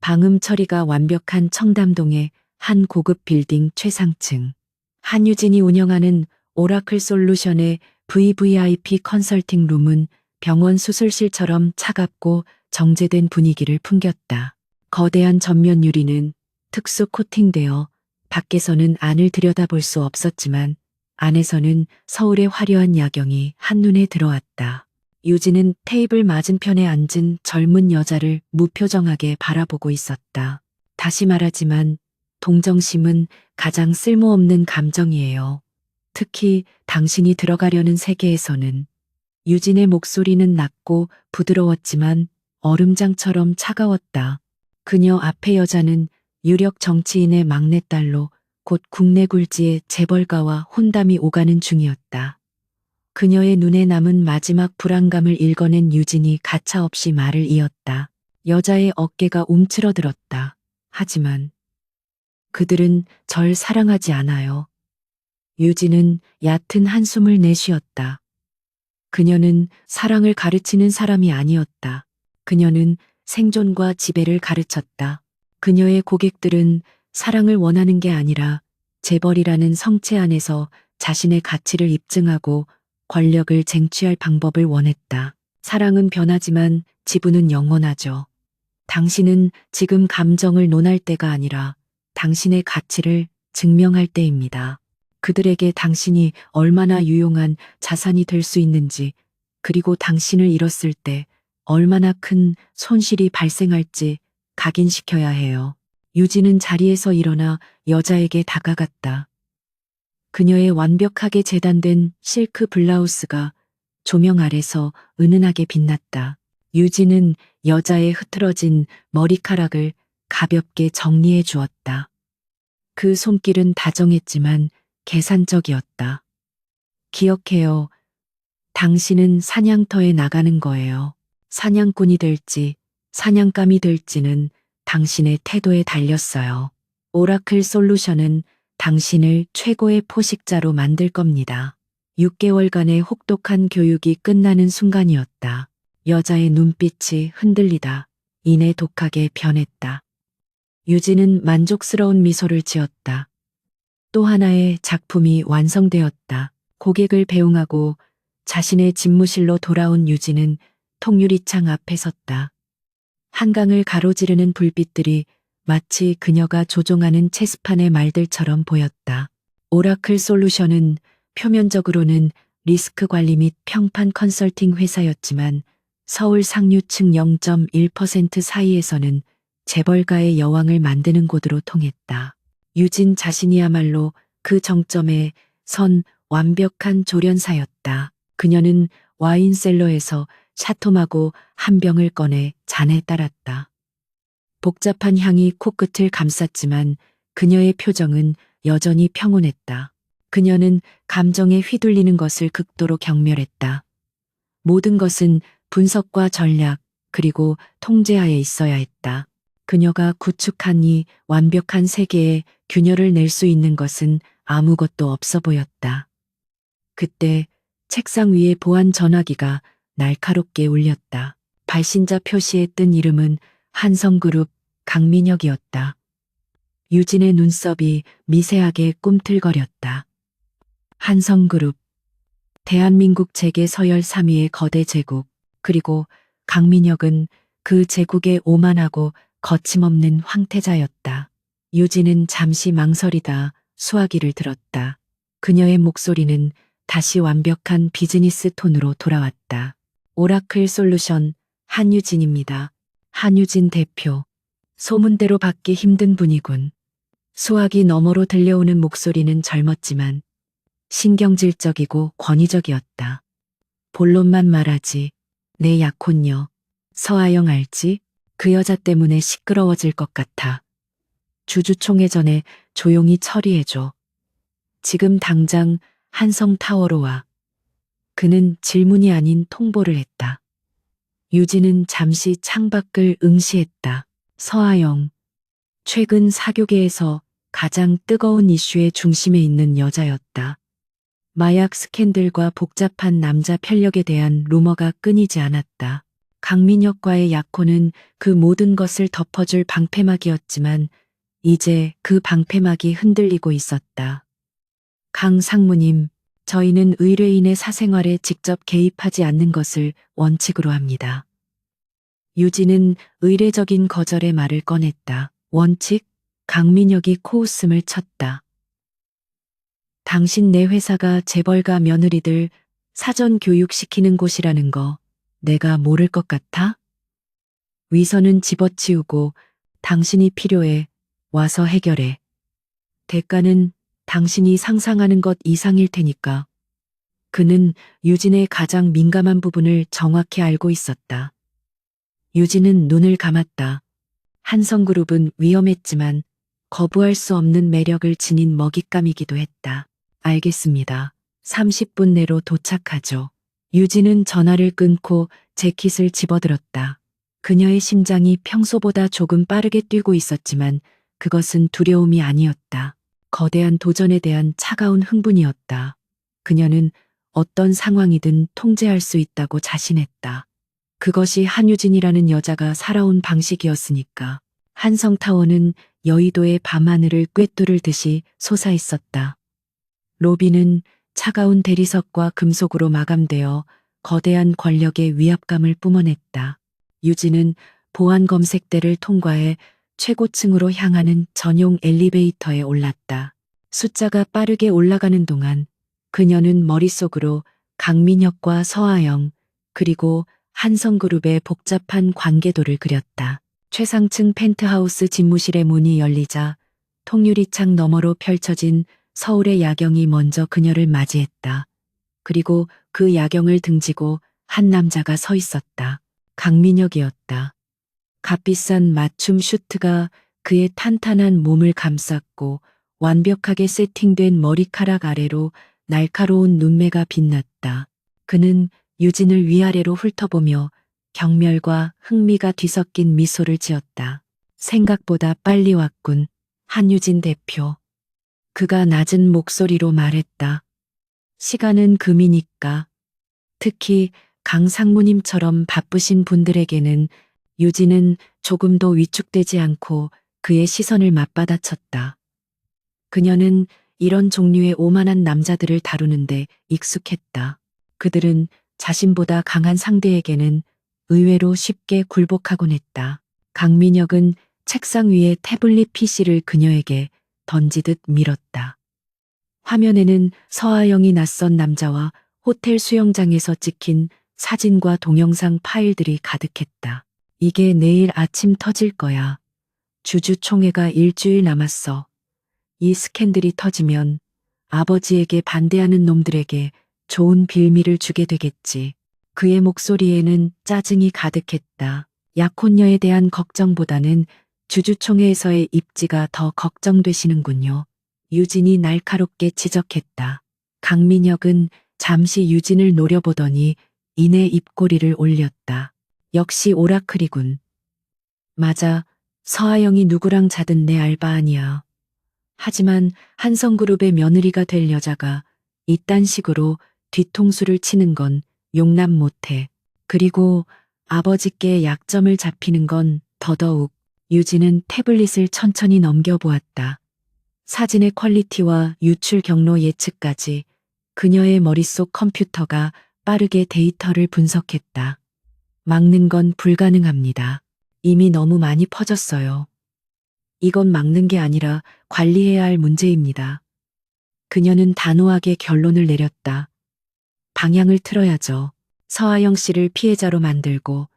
방음 처리가 완벽한 청담동의 한 고급 빌딩 최상층. 한유진이 운영하는 오라클 솔루션의 VVIP 컨설팅 룸은 병원 수술실처럼 차갑고 정제된 분위기를 풍겼다. 거대한 전면 유리는 특수 코팅되어 밖에서는 안을 들여다볼 수 없었지만 안에서는 서울의 화려한 야경이 한눈에 들어왔다. 유진은 테이블 맞은편에 앉은 젊은 여자를 무표정하게 바라보고 있었다. 다시 말하지만 동정심은 가장 쓸모없는 감정이에요. 특히 당신이 들어가려는 세계에서는. 유진의 목소리는 낮고 부드러웠지만 얼음장처럼 차가웠다. 그녀 앞의 여자는 유력 정치인의 막내딸로 곧 국내 굴지의 재벌가와 혼담이 오가는 중이었다. 그녀의 눈에 남은 마지막 불안감을 읽어낸 유진이 가차없이 말을 이었다. 여자의 어깨가 움츠러들었다. 하지만 그들은 절 사랑하지 않아요. 유진은 얕은 한숨을 내쉬었다. 그녀는 사랑을 가르치는 사람이 아니었다. 그녀는 생존과 지배를 가르쳤다. 그녀의 고객들은 사랑을 원하는 게 아니라 재벌이라는 성체 안에서 자신의 가치를 입증하고 권력을 쟁취할 방법을 원했다. 사랑은 변하지만 지분은 영원하죠. 당신은 지금 감정을 논할 때가 아니라 당신의 가치를 증명할 때입니다. 그들에게 당신이 얼마나 유용한 자산이 될 수 있는지, 그리고 당신을 잃었을 때 얼마나 큰 손실이 발생할지 각인시켜야 해요. 유진은 자리에서 일어나 여자에게 다가갔다. 그녀의 완벽하게 재단된 실크 블라우스가 조명 아래서 은은하게 빛났다. 유진은 여자의 흐트러진 머리카락을 가볍게 정리해 주었다. 그 손길은 다정했지만 계산적이었다. 기억해요. 당신은 사냥터에 나가는 거예요. 사냥꾼이 될지 사냥감이 될지는 당신의 태도에 달렸어요. 오라클 솔루션은 당신을 최고의 포식자로 만들 겁니다. 6개월간의 혹독한 교육이 끝나는 순간이었다. 여자의 눈빛이 흔들리다 이내 독하게 변했다. 유진은 만족스러운 미소를 지었다. 또 하나의 작품이 완성되었다. 고객을 배웅하고 자신의 집무실로 돌아온 유진은 통유리창 앞에 섰다. 한강을 가로지르는 불빛들이 마치 그녀가 조종하는 체스판의 말들처럼 보였다. 오라클 솔루션은 표면적으로는 리스크 관리 및 평판 컨설팅 회사였지만 서울 상류층 0.1% 사이에서는 재벌가의 여왕을 만드는 곳으로 통했다. 유진 자신이야말로 그 정점에 선 완벽한 조련사였다. 그녀는 와인셀러에서 샤토마고 한 병을 꺼내 잔에 따랐다. 복잡한 향이 코끝을 감쌌지만 그녀의 표정은 여전히 평온했다. 그녀는 감정에 휘둘리는 것을 극도로 경멸했다. 모든 것은 분석과 전략 그리고 통제하에 있어야 했다. 그녀가 구축한 이 완벽한 세계에 균열을 낼 수 있는 것은 아무것도 없어 보였다. 그때 책상 위에 보안 전화기가 날카롭게 울렸다. 발신자 표시에 뜬 이름은 한성그룹 강민혁이었다. 유진의 눈썹이 미세하게 꿈틀거렸다. 한성그룹, 대한민국 재계 서열 3위의 거대 제국, 그리고 강민혁은 그 제국의 오만하고 거침없는 황태자였다. 유진은 잠시 망설이다 수화기를 들었다. 그녀의 목소리는 다시 완벽한 비즈니스 톤으로 돌아왔다. 오라클 솔루션 한유진입니다. 한유진 대표. 소문대로 받기 힘든 분이군. 수화기 너머로 들려오는 목소리는 젊었지만 신경질적이고 권위적이었다. 본론만 말하지. 내 약혼녀. 서아영 알지? 그 여자 때문에 시끄러워질 것 같아. 주주총회 전에 조용히 처리해줘. 지금 당장 한성타워로 와. 그는 질문이 아닌 통보를 했다. 유진은 잠시 창밖을 응시했다. 서아영. 최근 사교계에서 가장 뜨거운 이슈의 중심에 있는 여자였다. 마약 스캔들과 복잡한 남자 편력에 대한 루머가 끊이지 않았다. 강민혁과의 약혼은 그 모든 것을 덮어줄 방패막이었지만 이제 그 방패막이 흔들리고 있었다. 강 상무님, 저희는 의뢰인의 사생활에 직접 개입하지 않는 것을 원칙으로 합니다. 유진은 의례적인 거절의 말을 꺼냈다. 원칙? 강민혁이 코웃음을 쳤다. 당신 내 회사가 재벌가 며느리들 사전 교육시키는 곳이라는 거 내가 모를 것 같아? 위선은 집어치우고 당신이 필요해. 와서 해결해. 대가는 당신이 상상하는 것 이상일 테니까. 그는 유진의 가장 민감한 부분을 정확히 알고 있었다. 유진은 눈을 감았다. 한성그룹은 위험했지만 거부할 수 없는 매력을 지닌 먹잇감이기도 했다. 알겠습니다. 30분 내로 도착하죠. 유진은 전화를 끊고 재킷을 집어들었다. 그녀의 심장이 평소보다 조금 빠르게 뛰고 있었지만 그것은 두려움이 아니었다. 거대한 도전에 대한 차가운 흥분이었다. 그녀는 어떤 상황이든 통제할 수 있다고 자신했다. 그것이 한유진이라는 여자가 살아온 방식이었으니까. 한성타워는 여의도의 밤하늘을 꿰뚫을 듯이 솟아있었다. 로비는 차가운 대리석과 금속으로 마감되어 거대한 권력의 위압감을 뿜어냈다. 유진은 보안 검색대를 통과해 최고층으로 향하는 전용 엘리베이터에 올랐다. 숫자가 빠르게 올라가는 동안 그녀는 머릿속으로 강민혁과 서아영 그리고 한성그룹의 복잡한 관계도를 그렸다. 최상층 펜트하우스 집무실의 문이 열리자 통유리창 너머로 펼쳐진 서울의 야경이 먼저 그녀를 맞이했다. 그리고 그 야경을 등지고 한 남자가 서 있었다. 강민혁이었다. 값비싼 맞춤 슈트가 그의 탄탄한 몸을 감쌌고 완벽하게 세팅된 머리카락 아래로 날카로운 눈매가 빛났다. 그는 유진을 위아래로 훑어보며 경멸과 흥미가 뒤섞인 미소를 지었다. 생각보다 빨리 왔군, 한유진 대표. 그가 낮은 목소리로 말했다. 시간은 금이니까. 특히 강 상무님처럼 바쁘신 분들에게는 유진은 조금도 위축되지 않고 그의 시선을 맞받아쳤다. 그녀는 이런 종류의 오만한 남자들을 다루는데 익숙했다. 그들은 자신보다 강한 상대에게는 의외로 쉽게 굴복하곤 했다. 강민혁은 책상 위에 태블릿 PC를 그녀에게 던지듯 밀었다. 화면에는 서아영이 낯선 남자와 호텔 수영장에서 찍힌 사진과 동영상 파일들이 가득했다. 이게 내일 아침 터질 거야. 주주총회가 일주일 남았어. 이 스캔들이 터지면 아버지에게 반대하는 놈들에게 좋은 빌미를 주게 되겠지. 그의 목소리에는 짜증이 가득했다. 약혼녀에 대한 걱정보다는 주주총회에서의 입지가 더 걱정되시는군요. 유진이 날카롭게 지적했다. 강민혁은 잠시 유진을 노려보더니 이내 입꼬리를 올렸다. 역시 오라클이군. 맞아, 서아영이 누구랑 자든 내 알바 아니야. 하지만 한성그룹의 며느리가 될 여자가 이딴 식으로 뒤통수를 치는 건 용납 못해. 그리고 아버지께 약점을 잡히는 건 더더욱. 유진은 태블릿을 천천히 넘겨보았다. 사진의 퀄리티와 유출 경로 예측까지 그녀의 머릿속 컴퓨터가 빠르게 데이터를 분석했다. 막는 건 불가능합니다. 이미 너무 많이 퍼졌어요. 이건 막는 게 아니라 관리해야 할 문제입니다. 그녀는 단호하게 결론을 내렸다. 방향을 틀어야죠. 서아영 씨를 피해자로 만들고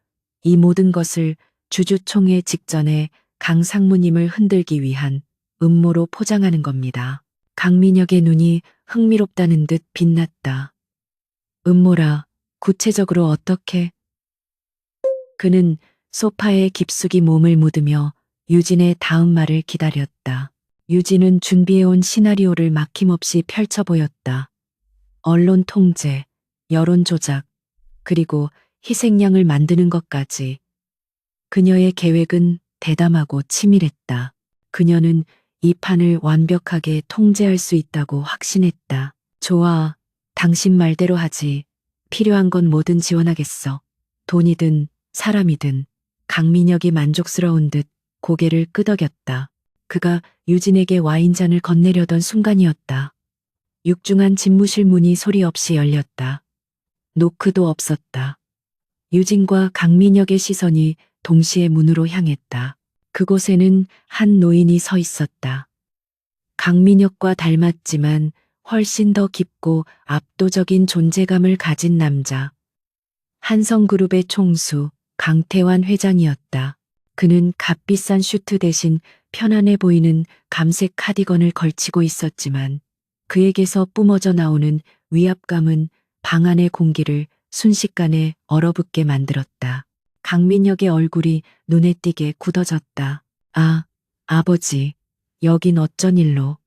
이 모든 것을 주주총회 직전에 강 상무님을 흔들기 위한 음모로 포장하는 겁니다. 강민혁의 눈이 흥미롭다는 듯 빛났다. 음모라, 구체적으로 어떻게? 그는 소파에 깊숙이 몸을 묻으며 유진의 다음 말을 기다렸다. 유진은 준비해온 시나리오를 막힘없이 펼쳐 보였다. 언론 통제, 여론 조작, 그리고 희생양을 만드는 것까지. 그녀의 계획은 대담하고 치밀했다. 그녀는 이 판을 완벽하게 통제할 수 있다고 확신했다. 좋아, 당신 말대로 하지. 필요한 건 뭐든 지원하겠어. 돈이든 사람이든 강민혁이 만족스러운 듯 고개를 끄덕였다. 그가 유진에게 와인잔을 건네려던 순간이었다. 육중한 집무실 문이 소리 없이 열렸다. 노크도 없었다. 유진과 강민혁의 시선이 동시에 문으로 향했다. 그곳에는 한 노인이 서 있었다. 강민혁과 닮았지만 훨씬 더 깊고 압도적인 존재감을 가진 남자. 한성그룹의 총수 강태환 회장이었다. 그는 값비싼 슈트 대신 편안해 보이는 감색 카디건을 걸치고 있었지만 그에게서 뿜어져 나오는 위압감은 방 안의 공기를 순식간에 얼어붙게 만들었다. 강민혁의 얼굴이 눈에 띄게 굳어졌다. 아, 아버지, 여긴 어쩐 일로?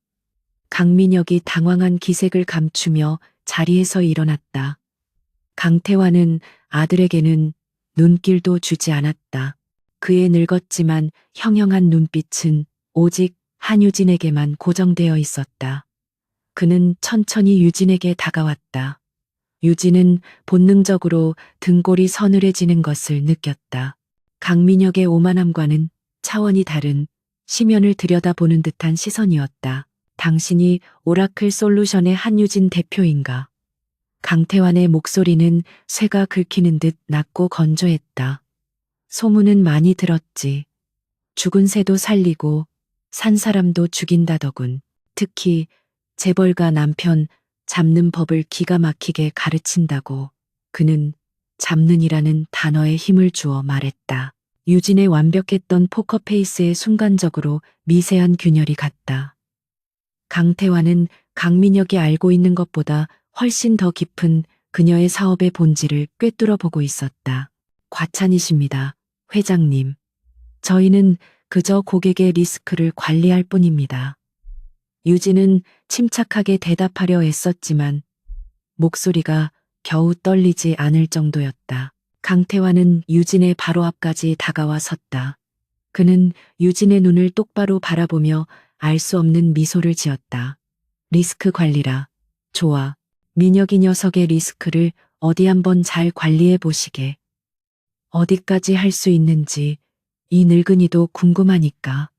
강민혁이 당황한 기색을 감추며 자리에서 일어났다. 강태환은 아들에게는 눈길도 주지 않았다. 그의 늙었지만 형형한 눈빛은 오직 한유진에게만 고정되어 있었다. 그는 천천히 유진에게 다가왔다. 유진은 본능적으로 등골이 서늘해지는 것을 느꼈다. 강민혁의 오만함과는 차원이 다른 심연을 들여다보는 듯한 시선이었다. 당신이 오라클 솔루션의 한유진 대표인가? 강태환의 목소리는 쇠가 긁히는 듯 낮고 건조했다. 소문은 많이 들었지. 죽은 새도 살리고 산 사람도 죽인다더군. 특히 재벌가 남편 잡는 법을 기가 막히게 가르친다고. 그는 잡는이라는 단어에 힘을 주어 말했다. 유진의 완벽했던 포커페이스에 순간적으로 미세한 균열이 갔다. 강태환은 강민혁이 알고 있는 것보다 훨씬 더 깊은 그녀의 사업의 본질을 꿰뚫어 보고 있었다. 과찬이십니다, 회장님. 저희는 그저 고객의 리스크를 관리할 뿐입니다. 유진은 침착하게 대답하려 애썼지만 목소리가 겨우 떨리지 않을 정도였다. 강태환은 유진의 바로 앞까지 다가와 섰다. 그는 유진의 눈을 똑바로 바라보며 알 수 없는 미소를 지었다. 리스크 관리라. 좋아. 민혁이 녀석의 리스크를 어디 한번 잘 관리해 보시게. 어디까지 할 수 있는지 이 늙은이도 궁금하니까.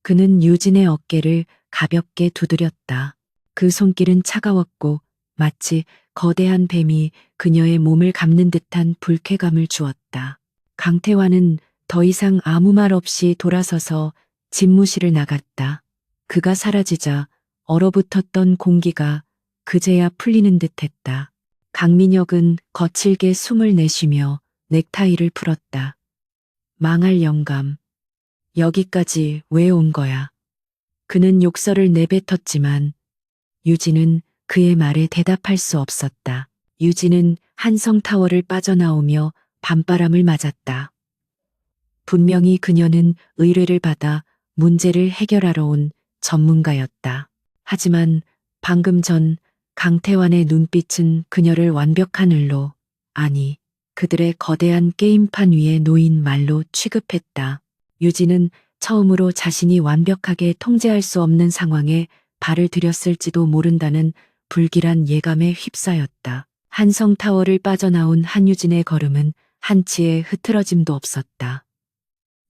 그는 유진의 어깨를 가볍게 두드렸다. 그 손길은 차가웠고 마치 거대한 뱀이 그녀의 몸을 감는 듯한 불쾌감을 주었다. 강태환은 더 이상 아무 말 없이 돌아서서 집무실을 나갔다. 그가 사라지자 얼어붙었던 공기가 그제야 풀리는 듯했다. 강민혁은 거칠게 숨을 내쉬며 넥타이를 풀었다. 망할 영감. 여기까지 왜 온 거야? 그는 욕설을 내뱉었지만 유진은 그의 말에 대답할 수 없었다. 유진은 한성타워를 빠져나오며 밤바람을 맞았다. 분명히 그녀는 의뢰를 받아 문제를 해결하러 온 전문가였다. 하지만 방금 전 강태환의 눈빛은 그녀를 완벽한 을로, 아니, 그들의 거대한 게임판 위에 놓인 말로 취급했다. 유진은 처음으로 자신이 완벽하게 통제할 수 없는 상황에 발을 들였을지도 모른다는 불길한 예감에 휩싸였다. 한성타워를 빠져나온 한유진의 걸음은 한치의 흐트러짐도 없었다.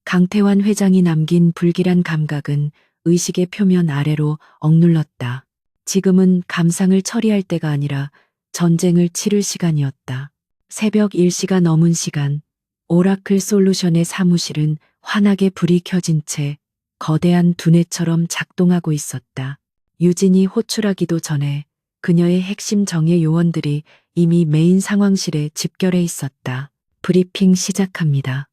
강태환 회장이 남긴 불길한 감각은 의식의 표면 아래로 억눌렀다. 지금은 감상을 처리할 때가 아니라 전쟁을 치를 시간이었다. 새벽 1시가 넘은 시간, 오라클 솔루션의 사무실은 환하게 불이 켜진 채 거대한 두뇌처럼 작동하고 있었다. 유진이 호출하기도 전에 그녀의 핵심 정예 요원들이 이미 메인 상황실에 집결해 있었다. 브리핑 시작합니다.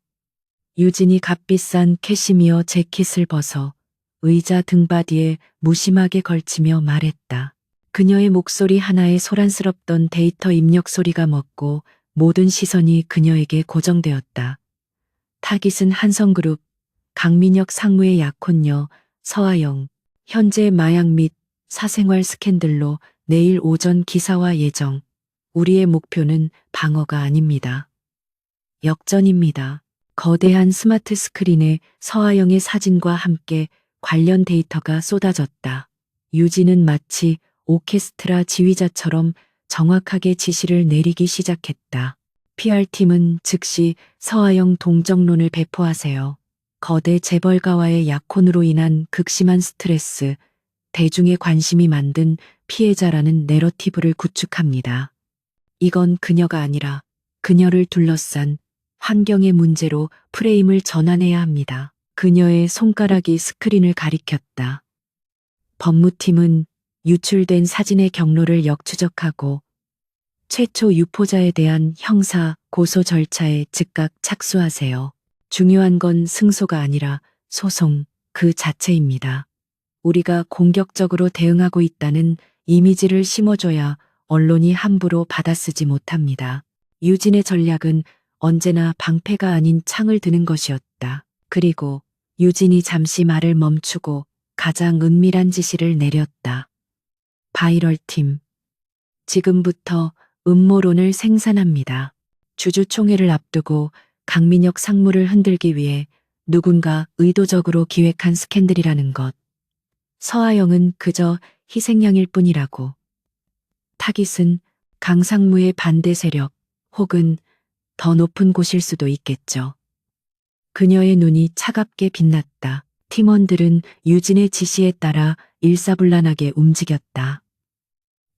유진이 값비싼 캐시미어 재킷을 벗어 의자 등받이에 무심하게 걸치며 말했다. 그녀의 목소리 하나에 소란스럽던 데이터 입력 소리가 멎고 모든 시선이 그녀에게 고정되었다. 타깃은 한성그룹, 강민혁 상무의 약혼녀, 서아영, 현재 마약 및 사생활 스캔들로 내일 오전 기사화 예정. 우리의 목표는 방어가 아닙니다. 역전입니다. 거대한 스마트 스크린에 서아영의 사진과 함께 관련 데이터가 쏟아졌다. 유진은 마치 오케스트라 지휘자처럼 정확하게 지시를 내리기 시작했다. PR팀은 즉시 서하영 동정론을 배포하세요. 거대 재벌가와의 약혼으로 인한 극심한 스트레스, 대중의 관심이 만든 피해자라는 내러티브를 구축합니다. 이건 그녀가 아니라 그녀를 둘러싼 환경의 문제로 프레임을 전환해야 합니다. 그녀의 손가락이 스크린을 가리켰다. 법무팀은 유출된 사진의 경로를 역추적하고 최초 유포자에 대한 형사 고소 절차에 즉각 착수하세요. 중요한 건 승소가 아니라 소송 그 자체입니다. 우리가 공격적으로 대응하고 있다는 이미지를 심어줘야 언론이 함부로 받아쓰지 못합니다. 유진의 전략은 언제나 방패가 아닌 창을 드는 것이었다. 그리고 유진이 잠시 말을 멈추고 가장 은밀한 지시를 내렸다. 바이럴팀. 지금부터 음모론을 생산합니다. 주주총회를 앞두고 강민혁 상무를 흔들기 위해 누군가 의도적으로 기획한 스캔들이라는 것. 서하영은 그저 희생양일 뿐이라고. 타깃은 강상무의 반대 세력 혹은 더 높은 곳일 수도 있겠죠. 그녀의 눈이 차갑게 빛났다. 팀원들은 유진의 지시에 따라 일사불란하게 움직였다.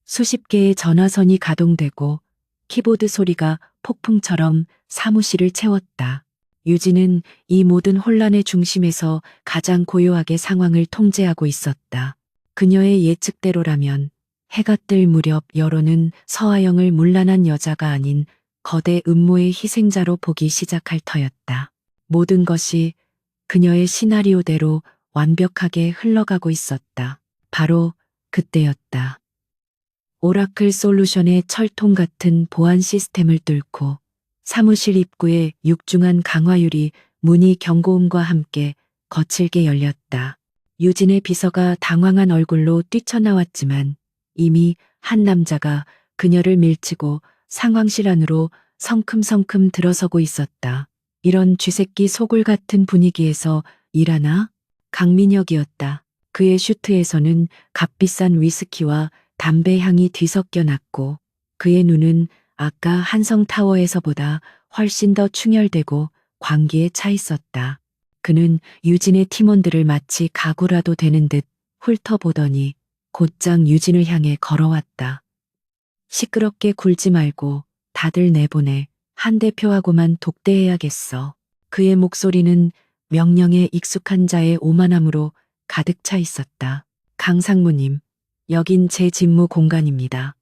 수십 개의 전화선이 가동되고 키보드 소리가 폭풍처럼 사무실을 채웠다. 유진은 이 모든 혼란의 중심에서 가장 고요하게 상황을 통제하고 있었다. 그녀의 예측대로라면 해가 뜰 무렵 여론은 서하영을 문란한 여자가 아닌 거대 음모의 희생자로 보기 시작할 터였다. 모든 것이 그녀의 시나리오대로 완벽하게 흘러가고 있었다. 바로 그때였다. 오라클 솔루션의 철통 같은 보안 시스템을 뚫고 사무실 입구에 육중한 강화유리 문이 경고음과 함께 거칠게 열렸다. 유진의 비서가 당황한 얼굴로 뛰쳐나왔지만 이미 한 남자가 그녀를 밀치고 상황실 안으로 성큼성큼 들어서고 있었다. 이런 쥐새끼 소굴 같은 분위기에서 일하나? 강민혁이었다. 그의 슈트에서는 값비싼 위스키와 담배 향이 뒤섞여 났고 그의 눈은 아까 한성타워에서보다 훨씬 더 충혈되고 광기에 차 있었다. 그는 유진의 팀원들을 마치 가구라도 되는 듯 훑어보더니 곧장 유진을 향해 걸어왔다. 시끄럽게 굴지 말고 다들 내보내. 한 대표하고만 독대해야겠어. 그의 목소리는 명령에 익숙한 자의 오만함으로 가득 차 있었다. 강상무님, 여긴 제 직무 공간입니다.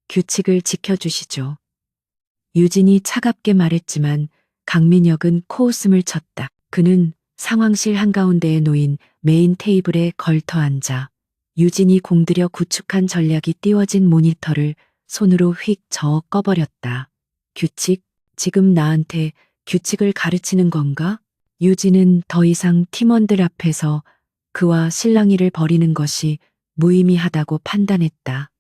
규칙을 지켜주시죠. 유진이 차갑게 말했지만 강민혁은 코웃음을 쳤다. 그는 상황실 한가운데에 놓인 메인 테이블에 걸터 앉아 유진이 공들여 구축한 전략이 띄워진 모니터를 손으로 휙 저어 꺼버렸다. 규칙? 지금 나한테 규칙을 가르치는 건가? 유진은 더 이상 팀원들 앞에서 그와 실랑이를 벌이는 것이 무의미하다고 판단했다.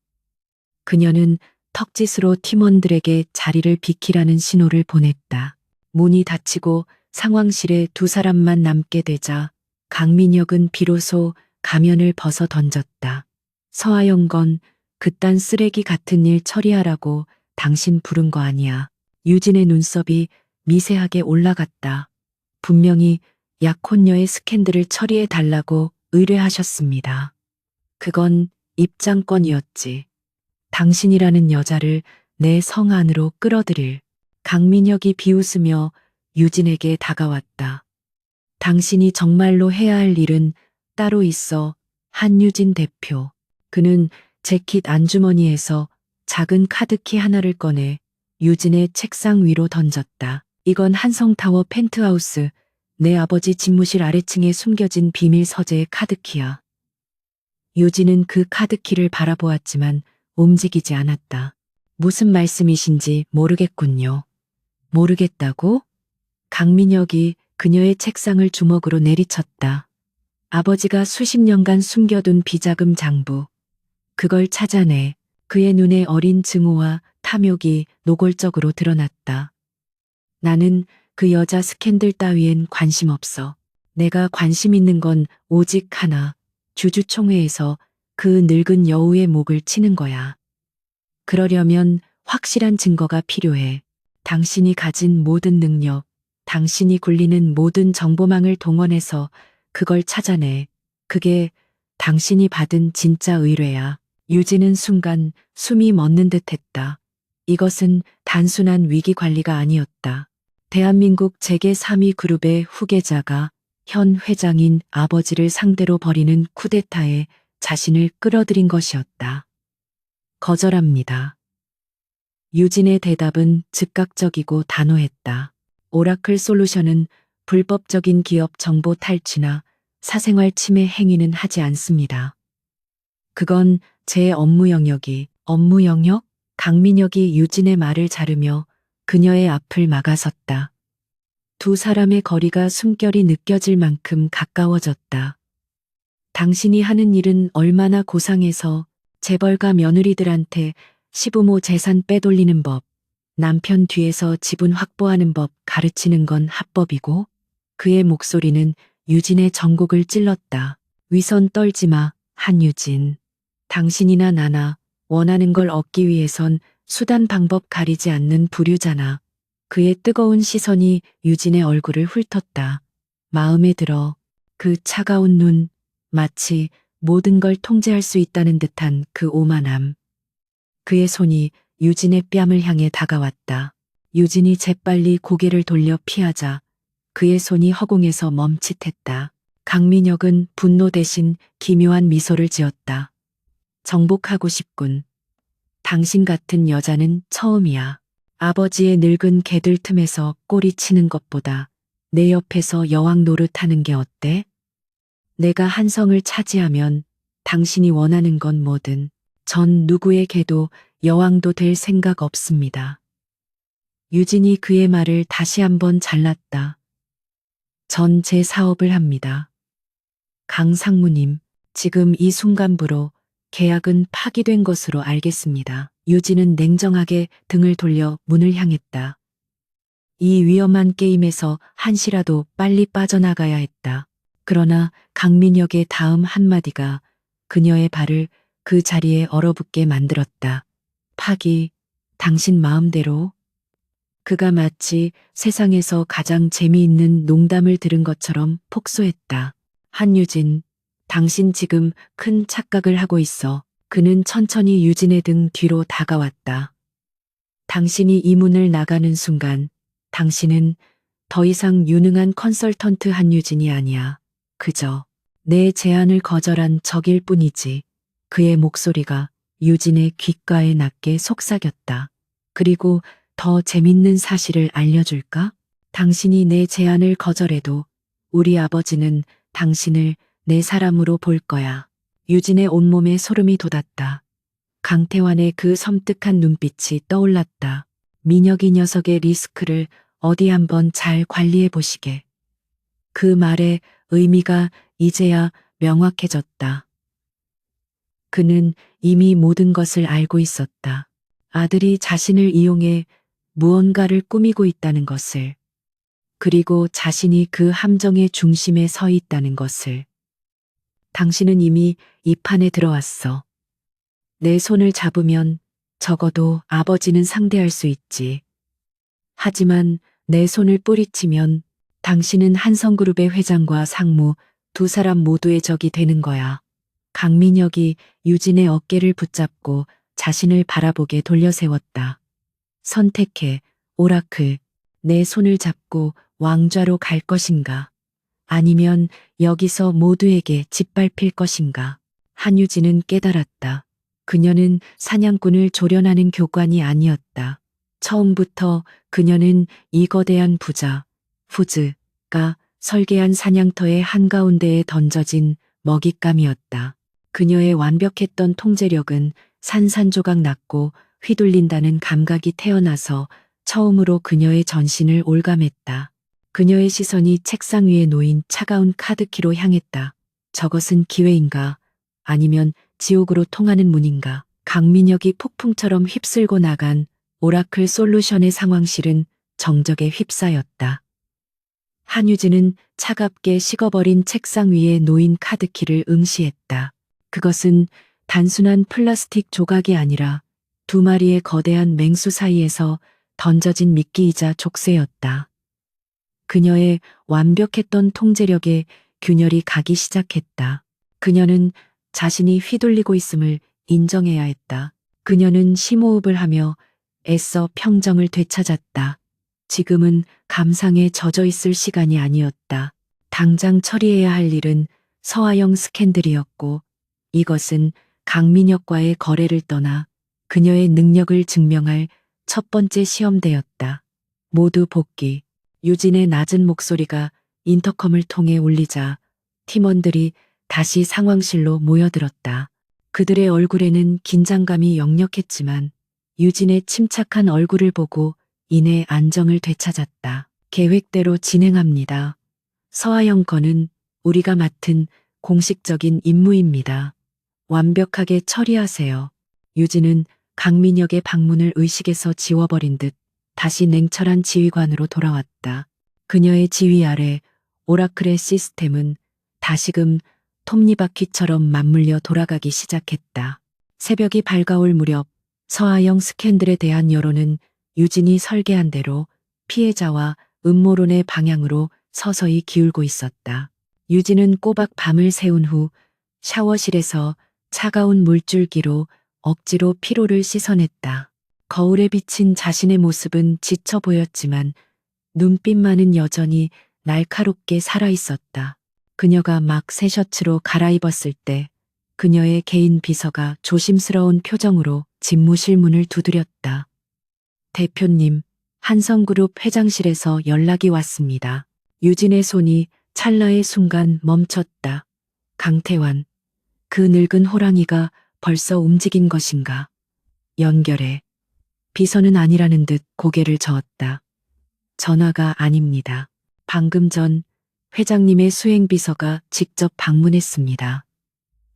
그녀는 턱짓으로 팀원들에게 자리를 비키라는 신호를 보냈다. 문이 닫히고 상황실에 두 사람만 남게 되자 강민혁은 비로소 가면을 벗어 던졌다. 서하영 건 그딴 쓰레기 같은 일 처리하라고 당신 부른 거 아니야. 유진의 눈썹이 미세하게 올라갔다. 분명히 약혼녀의 스캔들을 처리해 달라고 의뢰하셨습니다. 그건 입장권이었지. 당신이라는 여자를 내 성 안으로 끌어들일. 강민혁이 비웃으며 유진에게 다가왔다. 당신이 정말로 해야 할 일은 따로 있어. 한유진 대표. 그는 재킷 안주머니에서 작은 카드키 하나를 꺼내 유진의 책상 위로 던졌다. 이건 한성타워 펜트하우스, 내 아버지 집무실 아래층에 숨겨진 비밀 서재의 카드키야. 유진은 그 카드키를 바라보았지만 움직이지 않았다. 무슨 말씀이신지 모르겠군요. 모르겠다고? 강민혁이 그녀의 책상을 주먹으로 내리쳤다. 아버지가 수십 년간 숨겨둔 비자금 장부. 그걸 찾아내. 그의 눈에 어린 증오와 탐욕이 노골적으로 드러났다. 나는 그 여자 스캔들 따위엔 관심 없어. 내가 관심 있는 건 오직 하나. 주주총회에서 그 늙은 여우의 목을 치는 거야. 그러려면 확실한 증거가 필요해. 당신이 가진 모든 능력, 당신이 굴리는 모든 정보망을 동원해서 그걸 찾아내. 그게 당신이 받은 진짜 의뢰야. 유진은 순간 숨이 멎는 듯 했다. 이것은 단순한 위기 관리가 아니었다. 대한민국 재계 3위 그룹의 후계자가 현 회장인 아버지를 상대로 벌이는 쿠데타에 자신을 끌어들인 것이었다. 거절합니다. 유진의 대답은 즉각적이고 단호했다. 오라클 솔루션은 불법적인 기업 정보 탈취나 사생활 침해 행위는 하지 않습니다. 그건 제 업무 영역? 강민혁이 유진의 말을 자르며 그녀의 앞을 막아섰다. 두 사람의 거리가 숨결이 느껴질 만큼 가까워졌다. 당신이 하는 일은 얼마나 고상해서 재벌가 며느리들한테 시부모 재산 빼돌리는 법, 남편 뒤에서 지분 확보하는 법 가르치는 건 합법이고, 그의 목소리는 유진의 전곡을 찔렀다. 위선 떨지 마, 한유진. 당신이나 나나 원하는 걸 얻기 위해선 수단 방법 가리지 않는 부류잖아. 그의 뜨거운 시선이 유진의 얼굴을 훑었다. 마음에 들어. 그 차가운 눈, 마치 모든 걸 통제할 수 있다는 듯한 그 오만함. 그의 손이 유진의 뺨을 향해 다가왔다. 유진이 재빨리 고개를 돌려 피하자 그의 손이 허공에서 멈칫했다. 강민혁은 분노 대신 기묘한 미소를 지었다. 정복하고 싶군. 당신 같은 여자는 처음이야. 아버지의 늙은 개들 틈에서 꼬리 치는 것보다 내 옆에서 여왕 노릇하는 게 어때? 내가 한성을 차지하면 당신이 원하는 건 뭐든 전 누구에게도 여왕도 될 생각 없습니다. 유진이 그의 말을 다시 한번 잘랐다. 전 제 사업을 합니다. 강 상무님, 지금 이 순간부로 계약은 파기된 것으로 알겠습니다. 유진은 냉정하게 등을 돌려 문을 향했다. 이 위험한 게임에서 한시라도 빨리 빠져나가야 했다. 그러나 강민혁의 다음 한마디가 그녀의 발을 그 자리에 얼어붙게 만들었다. 파기, 당신 마음대로. 그가 마치 세상에서 가장 재미있는 농담을 들은 것처럼 폭소했다. 한유진, 당신 지금 큰 착각을 하고 있어. 그는 천천히 유진의 등 뒤로 다가왔다. 당신이 이 문을 나가는 순간 당신은 더 이상 유능한 컨설턴트 한유진이 아니야. 그저 내 제안을 거절한 적일 뿐이지. 그의 목소리가 유진의 귓가에 낮게 속삭였다. 그리고 더 재밌는 사실을 알려줄까? 당신이 내 제안을 거절해도 우리 아버지는 당신을 내 사람으로 볼 거야. 유진의 온몸에 소름이 돋았다. 강태환의 그 섬뜩한 눈빛이 떠올랐다. 민혁이 녀석의 리스크를 어디 한번 잘 관리해 보시게. 그 말의 의미가 이제야 명확해졌다. 그는 이미 모든 것을 알고 있었다. 아들이 자신을 이용해 무언가를 꾸미고 있다는 것을, 그리고 자신이 그 함정의 중심에 서 있다는 것을. 당신은 이미 이 판에 들어왔어. 내 손을 잡으면 적어도 아버지는 상대할 수 있지. 하지만 내 손을 뿌리치면 당신은 한성그룹의 회장과 상무 두 사람 모두의 적이 되는 거야. 강민혁이 유진의 어깨를 붙잡고 자신을 바라보게 돌려세웠다. 선택해, 오라클. 내 손을 잡고 왕좌로 갈 것인가? 아니면 여기서 모두에게 짓밟힐 것인가? 한유진은 깨달았다. 그녀는 사냥꾼을 조련하는 교관이 아니었다. 처음부터 그녀는 이 거대한 부자, 후즈가 설계한 사냥터의 한가운데에 던져진 먹잇감이었다. 그녀의 완벽했던 통제력은 산산조각 났고 휘둘린다는 감각이 태어나서 처음으로 그녀의 전신을 올감했다. 그녀의 시선이 책상 위에 놓인 차가운 카드키로 향했다. 저것은 기회인가? 아니면 지옥으로 통하는 문인가? 강민혁이 폭풍처럼 휩쓸고 나간 오라클 솔루션의 상황실은 정적에 휩싸였다. 한유진은 차갑게 식어버린 책상 위에 놓인 카드키를 응시했다. 그것은 단순한 플라스틱 조각이 아니라 두 마리의 거대한 맹수 사이에서 던져진 미끼이자 족쇄였다. 그녀의 완벽했던 통제력에 균열이 가기 시작했다. 그녀는 자신이 휘둘리고 있음을 인정해야 했다. 그녀는 심호흡을 하며 애써 평정을 되찾았다. 지금은 감상에 젖어 있을 시간이 아니었다. 당장 처리해야 할 일은 서아영 스캔들이었고 이것은 강민혁과의 거래를 떠나 그녀의 능력을 증명할 첫 번째 시험대였다. 모두 복귀. 유진의 낮은 목소리가 인터컴을 통해 울리자 팀원들이 다시 상황실로 모여들었다. 그들의 얼굴에는 긴장감이 역력했지만 유진의 침착한 얼굴을 보고 이내 안정을 되찾았다. 계획대로 진행합니다. 서아영 건은 우리가 맡은 공식적인 임무입니다. 완벽하게 처리하세요. 유진은 강민혁의 방문을 의식에서 지워버린 듯 다시 냉철한 지휘관으로 돌아왔다. 그녀의 지휘 아래 오라클의 시스템은 다시금 톱니바퀴처럼 맞물려 돌아가기 시작했다. 새벽이 밝아올 무렵 서아영 스캔들에 대한 여론은 유진이 설계한 대로 피해자와 음모론의 방향으로 서서히 기울고 있었다. 유진은 꼬박 밤을 새운 후 샤워실에서 차가운 물줄기로 억지로 피로를 씻어냈다. 거울에 비친 자신의 모습은 지쳐 보였지만 눈빛만은 여전히 날카롭게 살아있었다. 그녀가 막 새 셔츠로 갈아입었을 때 그녀의 개인 비서가 조심스러운 표정으로 집무실 문을 두드렸다. 대표님, 한성그룹 회장실에서 연락이 왔습니다. 유진의 손이 찰나의 순간 멈췄다. 강태환, 그 늙은 호랑이가 벌써 움직인 것인가? 연결해. 비서는 아니라는 듯 고개를 저었다. 전화가 아닙니다. 방금 전 회장님의 수행비서가 직접 방문했습니다.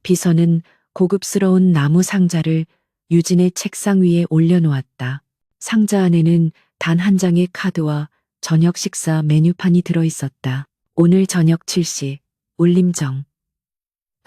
비서는 고급스러운 나무 상자를 유진의 책상 위에 올려놓았다. 상자 안에는 단 한 장의 카드와 저녁 식사 메뉴판이 들어있었다. 오늘 저녁 7시, 울림정.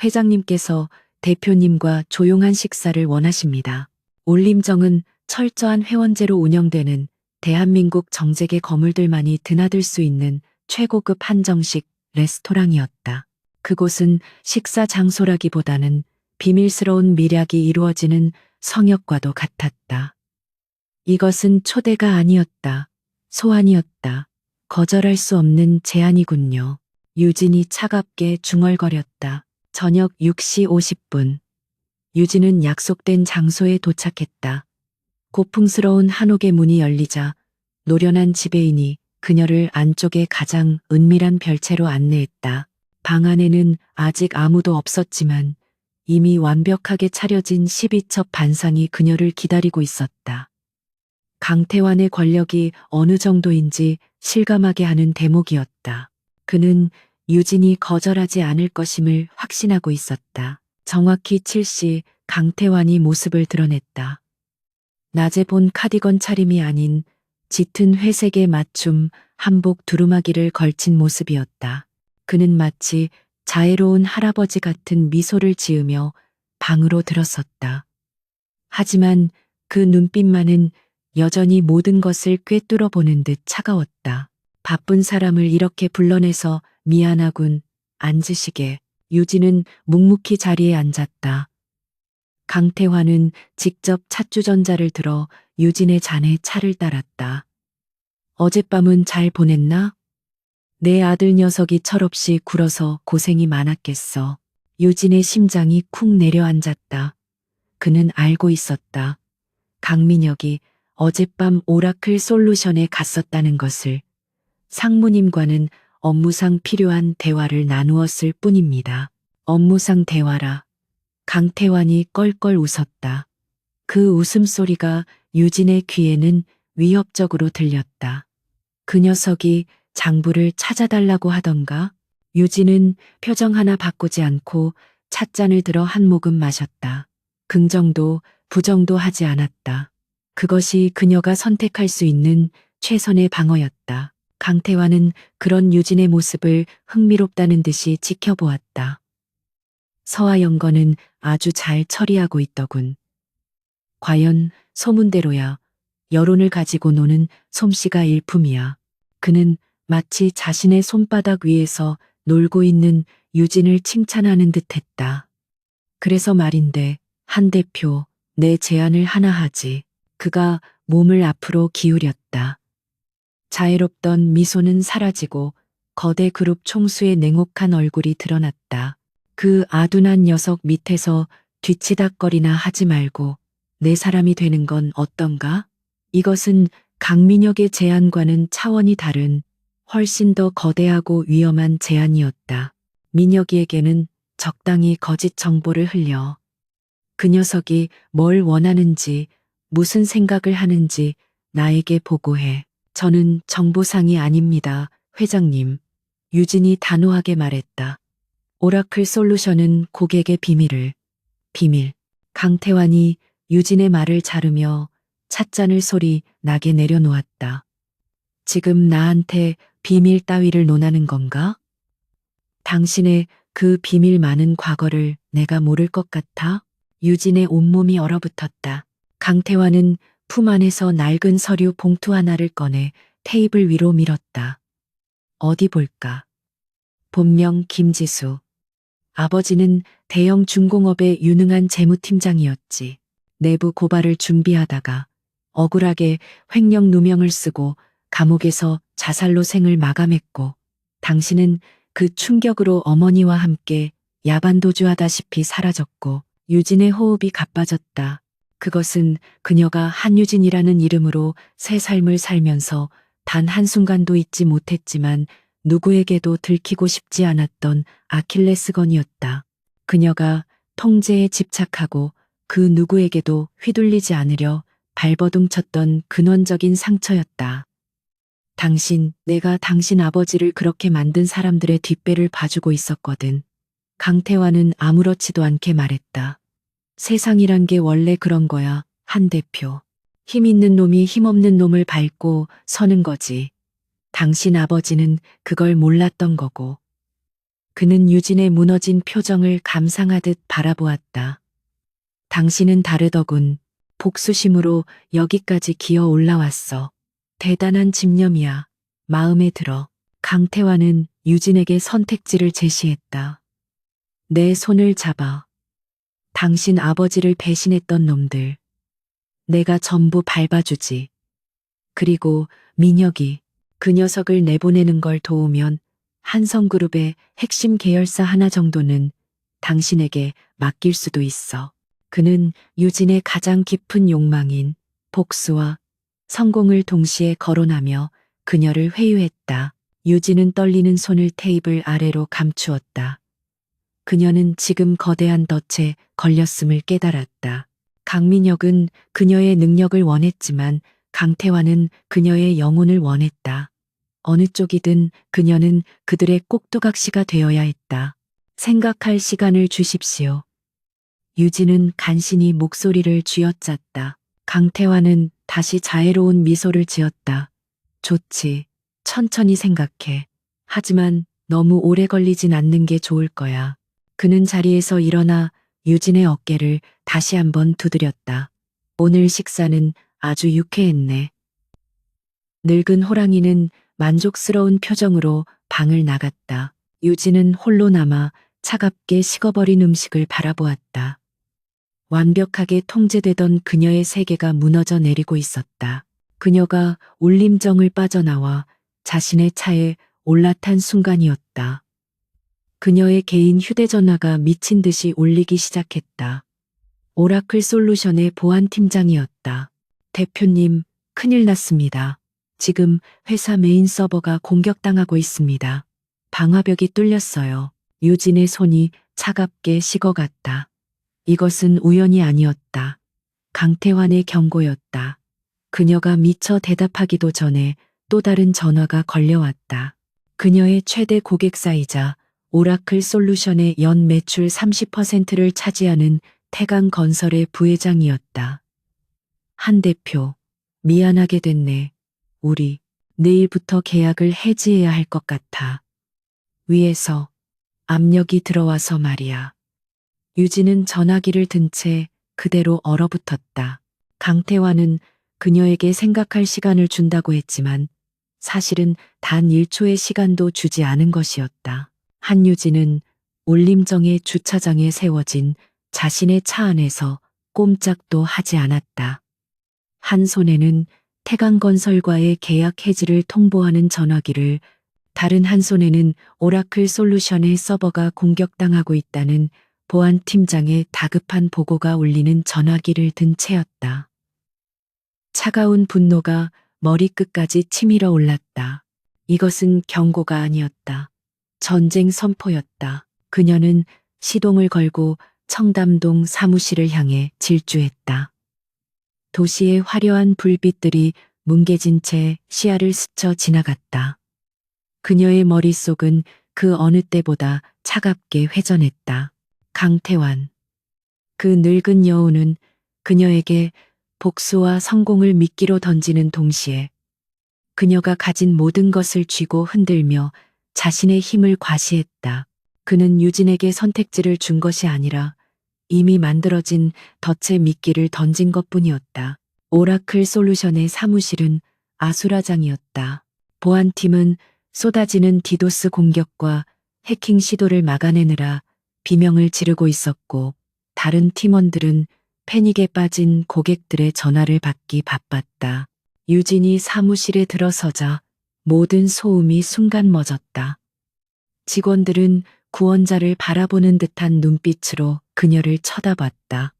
회장님께서 대표님과 조용한 식사를 원하십니다. 울림정은 철저한 회원제로 운영되는 대한민국 정재계 거물들만이 드나들 수 있는 최고급 한정식 레스토랑이었다. 그곳은 식사 장소라기보다는 비밀스러운 밀약이 이루어지는 성역과도 같았다. 이것은 초대가 아니었다. 소환이었다. 거절할 수 없는 제안이군요. 유진이 차갑게 중얼거렸다. 저녁 6시 50분. 유진은 약속된 장소에 도착했다. 고풍스러운 한옥의 문이 열리자 노련한 지배인이 그녀를 안쪽의 가장 은밀한 별채로 안내했다. 방 안에는 아직 아무도 없었지만 이미 완벽하게 차려진 12첩 반상이 그녀를 기다리고 있었다. 강태환의 권력이 어느 정도인지 실감하게 하는 대목이었다. 그는 유진이 거절하지 않을 것임을 확신하고 있었다. 정확히 7시 강태환이 모습을 드러냈다. 낮에 본 카디건 차림이 아닌 짙은 회색의 맞춤 한복 두루마기를 걸친 모습이었다. 그는 마치 자애로운 할아버지 같은 미소를 지으며 방으로 들어섰다. 하지만 그 눈빛만은 여전히 모든 것을 꿰뚫어 보는 듯 차가웠다. 바쁜 사람을 이렇게 불러내서 미안하군. 앉으시게. 유진은 묵묵히 자리에 앉았다. 강태환은 직접 찻주전자를 들어 유진의 잔에 차를 따랐다. 어젯밤은 잘 보냈나? 내 아들 녀석이 철없이 굴어서 고생이 많았겠어. 유진의 심장이 쿵 내려앉았다. 그는 알고 있었다. 강민혁이 어젯밤 오라클 솔루션에 갔었다는 것을. 상무님과는 업무상 필요한 대화를 나누었을 뿐입니다. 업무상 대화라. 강태환이 껄껄 웃었다. 그 웃음소리가 유진의 귀에는 위협적으로 들렸다. 그 녀석이 장부를 찾아달라고 하던가? 유진은 표정 하나 바꾸지 않고 찻잔을 들어 한 모금 마셨다. 긍정도 부정도 하지 않았다. 그것이 그녀가 선택할 수 있는 최선의 방어였다. 강태환은 그런 유진의 모습을 흥미롭다는 듯이 지켜보았다. 서아영건은 아주 잘 처리하고 있더군. 과연 소문대로야 여론을 가지고 노는 솜씨가 일품이야. 그는 마치 자신의 손바닥 위에서 놀고 있는 유진을 칭찬하는 듯했다. 그래서 말인데, 한 대표, 내 제안을 하나 하지. 그가 몸을 앞으로 기울였다. 자애롭던 미소는 사라지고 거대 그룹 총수의 냉혹한 얼굴이 드러났다. 그 아둔한 녀석 밑에서 뒤치닥거리나 하지 말고 내 사람이 되는 건 어떤가? 이것은 강민혁의 제안과는 차원이 다른 훨씬 더 거대하고 위험한 제안이었다. 민혁이에게는 적당히 거짓 정보를 흘려 그 녀석이 뭘 원하는지 무슨 생각을 하는지 나에게 보고해. 저는 정보상이 아닙니다, 회장님. 유진이 단호하게 말했다. 오라클 솔루션은 고객의 비밀. 강태환이 유진의 말을 자르며 찻잔을 소리 나게 내려놓았다. 지금 나한테 비밀 따위를 논하는 건가? 당신의 그 비밀 많은 과거를 내가 모를 것 같아? 유진의 온몸이 얼어붙었다. 강태환은 품 안에서 낡은 서류 봉투 하나를 꺼내 테이블 위로 밀었다. 어디 볼까? 본명 김지수. 아버지는 대형 중공업의 유능한 재무팀장이었지. 내부 고발을 준비하다가 억울하게 횡령 누명을 쓰고 감옥에서 자살로 생을 마감했고, 당신은 그 충격으로 어머니와 함께 야반도주하다시피 사라졌고, 유진의 호흡이 가빠졌다. 그것은 그녀가 한유진이라는 이름으로 새 삶을 살면서 단 한순간도 잊지 못했지만 누구에게도 들키고 싶지 않았던 아킬레스건이었다. 그녀가 통제에 집착하고 그 누구에게도 휘둘리지 않으려 발버둥 쳤던 근원적인 상처였다. 내가 당신 아버지를 그렇게 만든 사람들의 뒷배를 봐주고 있었거든. 강태환은 아무렇지도 않게 말했다. 세상이란 게 원래 그런 거야, 한 대표. 힘 있는 놈이 힘없는 놈을 밟고 서는 거지. 당신 아버지는 그걸 몰랐던 거고. 그는 유진의 무너진 표정을 감상하듯 바라보았다. 당신은 다르더군. 복수심으로 여기까지 기어 올라왔어. 대단한 집념이야. 마음에 들어. 강태환은 유진에게 선택지를 제시했다. 내 손을 잡아. 당신 아버지를 배신했던 놈들. 내가 전부 밟아주지. 그리고 민혁이 그 녀석을 내보내는 걸 도우면 한성그룹의 핵심 계열사 하나 정도는 당신에게 맡길 수도 있어. 그는 유진의 가장 깊은 욕망인 복수와 성공을 동시에 거론하며 그녀를 회유했다. 유진은 떨리는 손을 테이블 아래로 감추었다. 그녀는 지금 거대한 덫에 걸렸음을 깨달았다. 강민혁은 그녀의 능력을 원했지만 강태환은 그녀의 영혼을 원했다. 어느 쪽이든 그녀는 그들의 꼭두각시가 되어야 했다. 생각할 시간을 주십시오. 유진은 간신히 목소리를 쥐어짰다. 강태환은 다시 자애로운 미소를 지었다. 좋지. 천천히 생각해. 하지만 너무 오래 걸리진 않는 게 좋을 거야. 그는 자리에서 일어나 유진의 어깨를 다시 한번 두드렸다. 오늘 식사는 아주 유쾌했네. 늙은 호랑이는 만족스러운 표정으로 방을 나갔다. 유진은 홀로 남아 차갑게 식어버린 음식을 바라보았다. 완벽하게 통제되던 그녀의 세계가 무너져 내리고 있었다. 그녀가 울림정을 빠져나와 자신의 차에 올라탄 순간이었다. 그녀의 개인 휴대전화가 미친 듯이 울리기 시작했다. 오라클 솔루션의 보안팀장이었다. 대표님, 큰일 났습니다. 지금 회사 메인 서버가 공격당하고 있습니다. 방화벽이 뚫렸어요. 유진의 손이 차갑게 식어갔다. 이것은 우연이 아니었다. 강태환의 경고였다. 그녀가 미처 대답하기도 전에 또 다른 전화가 걸려왔다. 그녀의 최대 고객사이자 오라클 솔루션의 연 매출 30%를 차지하는 태강건설의 부회장이었다. 한 대표, 미안하게 됐네. 우리 내일부터 계약을 해지해야 할 것 같아. 위에서 압력이 들어와서 말이야. 유진은 전화기를 든 채 그대로 얼어붙었다. 강태환은 그녀에게 생각할 시간을 준다고 했지만 사실은 단 1초의 시간도 주지 않은 것이었다. 한유진은 울림정의 주차장에 세워진 자신의 차 안에서 꼼짝도 하지 않았다. 한 손에는 태강건설과의 계약 해지를 통보하는 전화기를, 다른 한 손에는 오라클 솔루션의 서버가 공격당하고 있다는 보안팀장의 다급한 보고가 울리는 전화기를 든 채였다. 차가운 분노가 머리끝까지 치밀어 올랐다. 이것은 경고가 아니었다. 전쟁 선포였다. 그녀는 시동을 걸고 청담동 사무실을 향해 질주했다. 도시의 화려한 불빛들이 뭉개진 채 시야를 스쳐 지나갔다. 그녀의 머릿속은 그 어느 때보다 차갑게 회전했다. 강태환. 그 늙은 여우는 그녀에게 복수와 성공을 미끼로 던지는 동시에 그녀가 가진 모든 것을 쥐고 흔들며 자신의 힘을 과시했다. 그는 유진에게 선택지를 준 것이 아니라 이미 만들어진 덫의 미끼를 던진 것뿐이었다. 오라클 솔루션의 사무실은 아수라장이었다. 보안팀은 쏟아지는 디도스 공격과 해킹 시도를 막아내느라 비명을 지르고 있었고, 다른 팀원들은 패닉에 빠진 고객들의 전화를 받기 바빴다. 유진이 사무실에 들어서자 모든 소음이 순간 멎었다. 직원들은 구원자를 바라보는 듯한 눈빛으로 그녀를 쳐다봤다.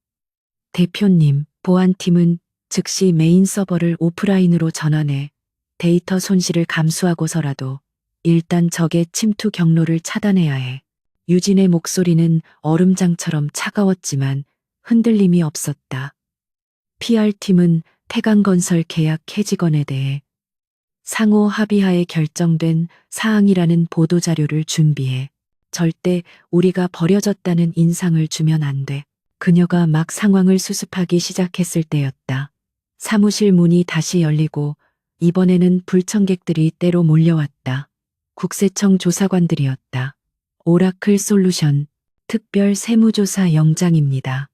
대표님, 보안팀은 즉시 메인 서버를 오프라인으로 전환해 데이터 손실을 감수하고서라도 일단 적의 침투 경로를 차단해야 해. 유진의 목소리는 얼음장처럼 차가웠지만 흔들림이 없었다. PR팀은 태강건설 계약 해지건에 대해 상호 합의하에 결정된 사항이라는 보도자료를 준비해. 절대 우리가 버려졌다는 인상을 주면 안 돼. 그녀가 막 상황을 수습하기 시작했을 때였다. 사무실 문이 다시 열리고 이번에는 불청객들이 때로 몰려왔다. 국세청 조사관들이었다. 오라클 솔루션 특별 세무조사 영장입니다.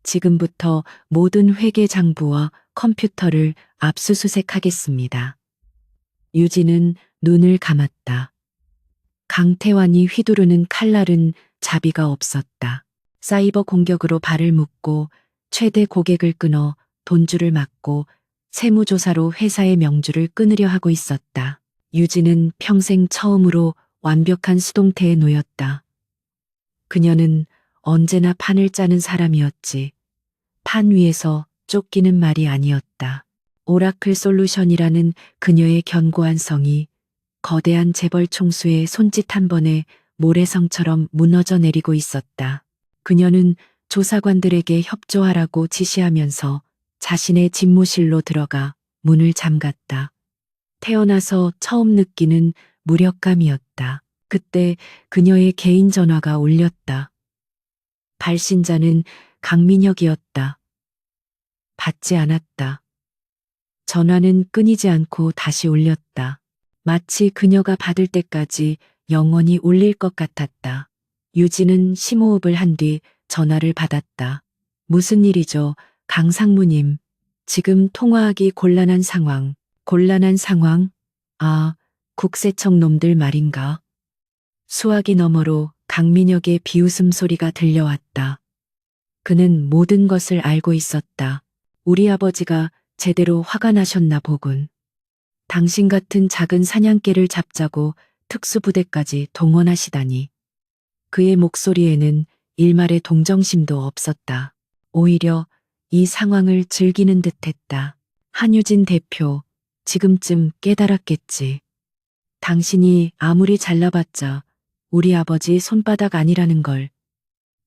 지금부터 모든 회계 장부와 컴퓨터를 압수수색하겠습니다. 유진은 눈을 감았다. 강태환이 휘두르는 칼날은 자비가 없었다. 사이버 공격으로 발을 묶고 최대 고객을 끊어 돈줄을 막고 세무조사로 회사의 명주를 끊으려 하고 있었다. 유진은 평생 처음으로 완벽한 수동태에 놓였다. 그녀는 언제나 판을 짜는 사람이었지. 판 위에서 쫓기는 말이 아니었다. 오라클 솔루션이라는 그녀의 견고한 성이 거대한 재벌 총수의 손짓 한 번에 모래성처럼 무너져 내리고 있었다. 그녀는 조사관들에게 협조하라고 지시하면서 자신의 집무실로 들어가 문을 잠갔다. 태어나서 처음 느끼는 무력감이었다. 그때 그녀의 개인 전화가 울렸다. 발신자는 강민혁이었다. 받지 않았다. 전화는 끊이지 않고 다시 울렸다. 마치 그녀가 받을 때까지 영원히 울릴 것 같았다. 유진은 심호흡을 한 뒤 전화를 받았다. 무슨 일이죠, 강상무님. 지금 통화하기 곤란한 상황. 곤란한 상황? 아, 국세청 놈들 말인가? 수화기 너머로 강민혁의 비웃음 소리가 들려왔다. 그는 모든 것을 알고 있었다. 우리 아버지가 제대로 화가 나셨나 보군. 당신 같은 작은 사냥개를 잡자고 특수부대까지 동원하시다니. 그의 목소리에는 일말의 동정심도 없었다. 오히려 이 상황을 즐기는 듯했다. 한유진 대표, 지금쯤 깨달았겠지. 당신이 아무리 잘나봤자 우리 아버지 손바닥 아니라는 걸.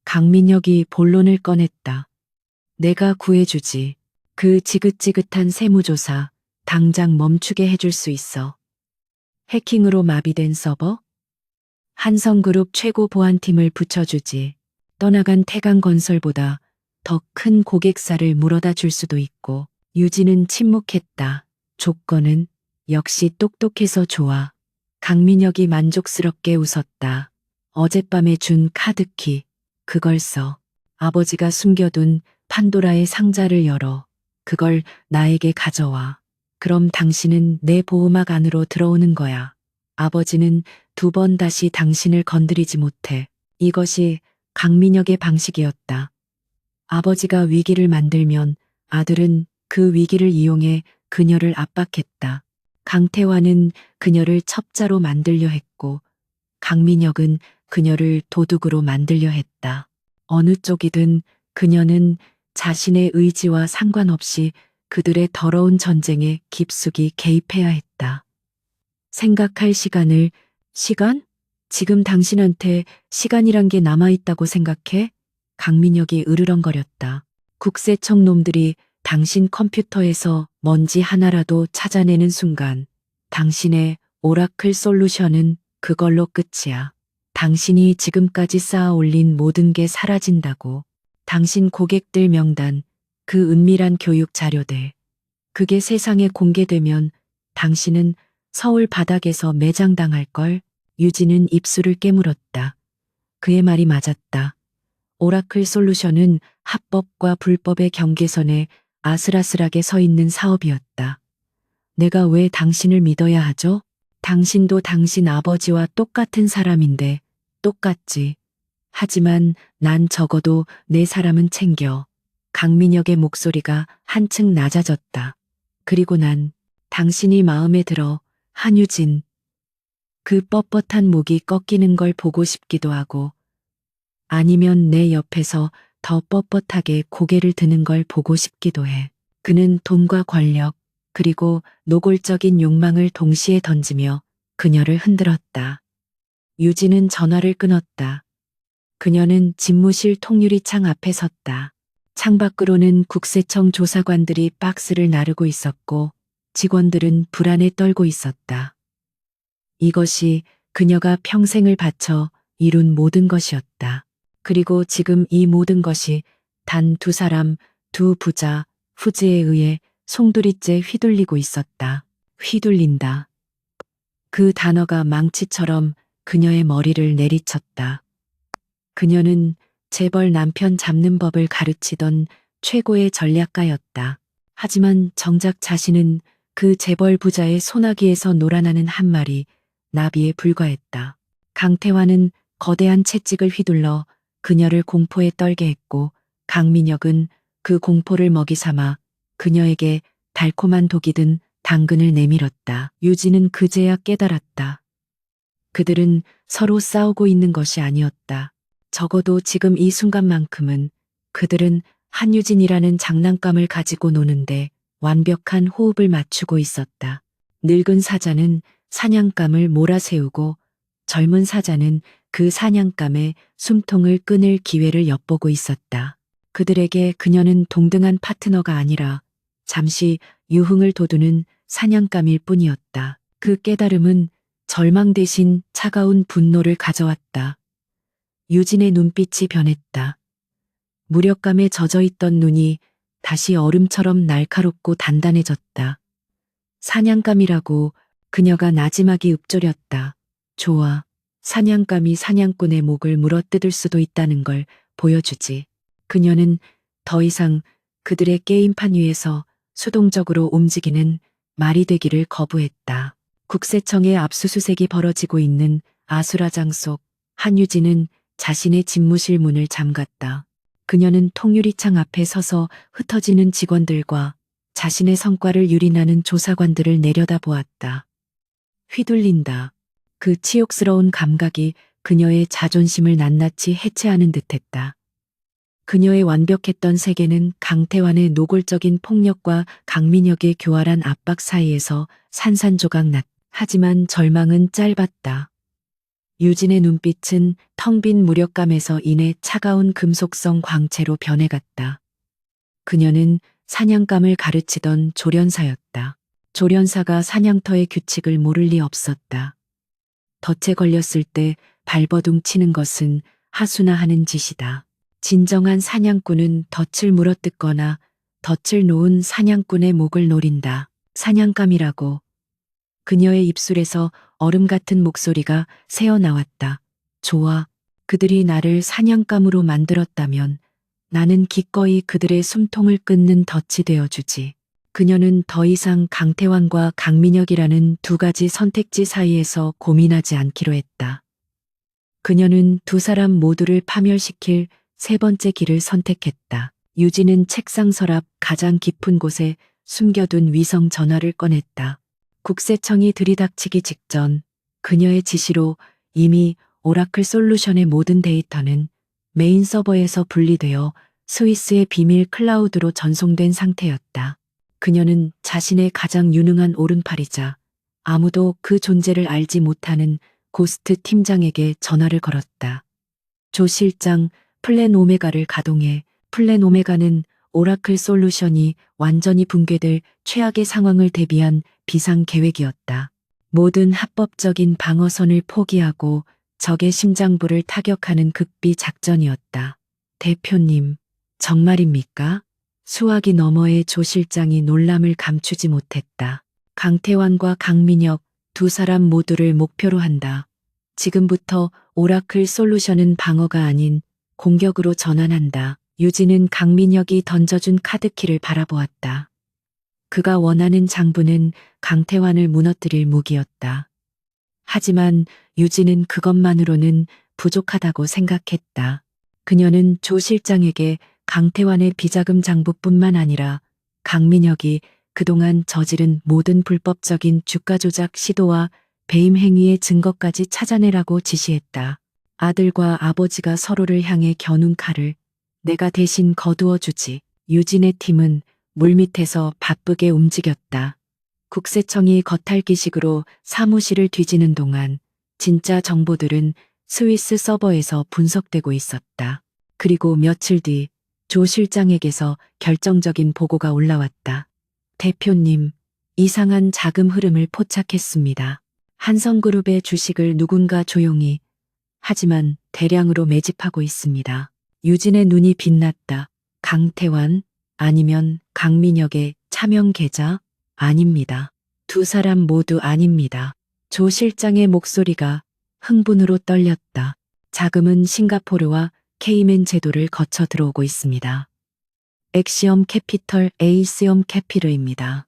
강민혁이 본론을 꺼냈다. 내가 구해주지. 그 지긋지긋한 세무조사 당장 멈추게 해줄 수 있어. 해킹으로 마비된 서버? 한성그룹 최고 보안팀을 붙여주지. 떠나간 태강건설보다 더 큰 고객사를 물어다 줄 수도 있고. 유진은 침묵했다. 조건은 역시 똑똑해서 좋아. 강민혁이 만족스럽게 웃었다. 어젯밤에 준 카드키, 그걸 써. 아버지가 숨겨둔 판도라의 상자를 열어 그걸 나에게 가져와. 그럼 당신은 내 보호막 안으로 들어오는 거야. 아버지는 2번 다시 당신을 건드리지 못해. 이것이 강민혁의 방식이었다. 아버지가 위기를 만들면 아들은 그 위기를 이용해 그녀를 압박했다. 강태환은 그녀를 첩자로 만들려 했고 강민혁은 그녀를 도둑으로 만들려 했다. 어느 쪽이든 그녀는 자신의 의지와 상관없이 그들의 더러운 전쟁에 깊숙이 개입해야 했다. 생각할 시간? 지금 당신한테 시간이란 게 남아있다고 생각해? 강민혁이 으르렁거렸다. 국세청 놈들이 당신 컴퓨터에서 먼지 하나라도 찾아내는 순간 당신의 오라클 솔루션은 그걸로 끝이야. 당신이 지금까지 쌓아 올린 모든 게 사라진다고. 당신 고객들 명단, 그 은밀한 교육 자료들. 그게 세상에 공개되면 당신은 서울 바닥에서 매장당할걸. 유진은 입술을 깨물었다. 그의 말이 맞았다. 오라클 솔루션은 합법과 불법의 경계선에 아슬아슬하게 서 있는 사업이었다. 내가 왜 당신을 믿어야 하죠? 당신도 당신 아버지와 똑같은 사람인데 똑같지. 하지만 난 적어도 내 사람은 챙겨. 강민혁의 목소리가 한층 낮아졌다. 그리고 난 당신이 마음에 들어. 한유진. 그 뻣뻣한 목이 꺾이는 걸 보고 싶기도 하고 아니면 내 옆에서 더 뻣뻣하게 고개를 드는 걸 보고 싶기도 해. 그는 돈과 권력 그리고 노골적인 욕망을 동시에 던지며 그녀를 흔들었다. 유진은 전화를 끊었다. 그녀는 집무실 통유리창 앞에 섰다. 창밖으로는 국세청 조사관들이 박스를 나르고 있었고 직원들은 불안에 떨고 있었다. 이것이 그녀가 평생을 바쳐 이룬 모든 것이었다. 그리고 지금 이 모든 것이 단 2사람, 2부자, 후지에 의해 송두리째 휘둘리고 있었다. 휘둘린다. 그 단어가 망치처럼 그녀의 머리를 내리쳤다. 그녀는 재벌 남편 잡는 법을 가르치던 최고의 전략가였다. 하지만 정작 자신은 그 재벌 부자의 소나기에서 놀아나는 한 마리 나비에 불과했다. 강태환은 거대한 채찍을 휘둘러 그녀를 공포에 떨게 했고 강민혁은 그 공포를 먹이 삼아 그녀에게 달콤한 독이 든 당근을 내밀었다. 유진은 그제야 깨달았다. 그들은 서로 싸우고 있는 것이 아니었다. 적어도 지금 이 순간만큼은 그들은 한유진이라는 장난감을 가지고 노는데 완벽한 호흡을 맞추고 있었다. 늙은 사자는 사냥감을 몰아세우고 젊은 사자는 그 사냥감의 숨통을 끊을 기회를 엿보고 있었다. 그들에게 그녀는 동등한 파트너가 아니라 잠시 유흥을 돋우는 사냥감일 뿐이었다. 그 깨달음은 절망 대신 차가운 분노를 가져왔다. 유진의 눈빛이 변했다. 무력감에 젖어있던 눈이 다시 얼음처럼 날카롭고 단단해졌다. 사냥감이라고 그녀가 나지막이 읊조렸다. 좋아. 사냥감이 사냥꾼의 목을 물어뜯을 수도 있다는 걸 보여주지. 그녀는 더 이상 그들의 게임판 위에서 수동적으로 움직이는 말이 되기를 거부했다. 국세청의 압수수색이 벌어지고 있는 아수라장 속 한유진은 자신의 집무실 문을 잠갔다. 그녀는 통유리창 앞에 서서 흩어지는 직원들과 자신의 성과를 유린하는 조사관들을 내려다보았다. 휘둘린다. 그 치욕스러운 감각이 그녀의 자존심을 낱낱이 해체하는 듯했다. 그녀의 완벽했던 세계는 강태환의 노골적인 폭력과 강민혁의 교활한 압박 사이에서 산산조각 났다. 하지만 절망은 짧았다. 유진의 눈빛은 텅 빈 무력감에서 인해 차가운 금속성 광채로 변해갔다. 그녀는 사냥감을 가르치던 조련사였다. 조련사가 사냥터의 규칙을 모를 리 없었다. 덫에 걸렸을 때 발버둥 치는 것은 하수나 하는 짓이다. 진정한 사냥꾼은 덫을 물어뜯거나 덫을 놓은 사냥꾼의 목을 노린다. 사냥감이라고. 그녀의 입술에서 얼음 같은 목소리가 새어나왔다. 좋아. 그들이 나를 사냥감으로 만들었다면 나는 기꺼이 그들의 숨통을 끊는 덫이 되어주지. 그녀는 더 이상 강태환과 강민혁이라는 두 가지 선택지 사이에서 고민하지 않기로 했다. 그녀는 두 사람 모두를 파멸시킬 세 번째 길을 선택했다. 유진은 책상 서랍 가장 깊은 곳에 숨겨둔 위성 전화를 꺼냈다. 국세청이 들이닥치기 직전 그녀의 지시로 이미 오라클 솔루션의 모든 데이터는 메인 서버에서 분리되어 스위스의 비밀 클라우드로 전송된 상태였다. 그녀는 자신의 가장 유능한 오른팔이자 아무도 그 존재를 알지 못하는 고스트 팀장에게 전화를 걸었다. 조 실장, 플랜 오메가를 가동해. 플랜 오메가는 오라클 솔루션이 완전히 붕괴될 최악의 상황을 대비한 비상 계획이었다. 모든 합법적인 방어선을 포기하고 적의 심장부를 타격하는 극비 작전이었다. 대표님, 정말입니까? 수화기 너머의 조 실장이 놀람을 감추지 못했다. 강태환과 강민혁 두 사람 모두를 목표로 한다. 지금부터 오라클 솔루션은 방어가 아닌 공격으로 전환한다. 유진은 강민혁이 던져준 카드키를 바라보았다. 그가 원하는 장부는 강태환을 무너뜨릴 무기였다. 하지만 유진은 그것만으로는 부족하다고 생각했다. 그녀는 조 실장에게 강태환의 비자금 장부뿐만 아니라 강민혁이 그동안 저지른 모든 불법적인 주가 조작 시도와 배임 행위의 증거까지 찾아내라고 지시했다. 아들과 아버지가 서로를 향해 겨눈 칼을 내가 대신 거두어 주지. 유진의 팀은 물밑에서 바쁘게 움직였다. 국세청이 겉핥기식으로 사무실을 뒤지는 동안 진짜 정보들은 스위스 서버에서 분석되고 있었다. 그리고 며칠 뒤 조 실장에게서 결정적인 보고가 올라왔다. 대표님, 이상한 자금 흐름을 포착했습니다. 한성그룹의 주식을 누군가 조용히 하지만 대량으로 매집하고 있습니다. 유진의 눈이 빛났다. 강태환 아니면 강민혁의 차명 계좌? 아닙니다. 두 사람 모두 아닙니다. 조 실장의 목소리가 흥분으로 떨렸다. 자금은 싱가포르와 케이맨 제도를 거쳐 들어오고 있습니다. 엑시엄 캐피털 에이시엄 캐피르입니다.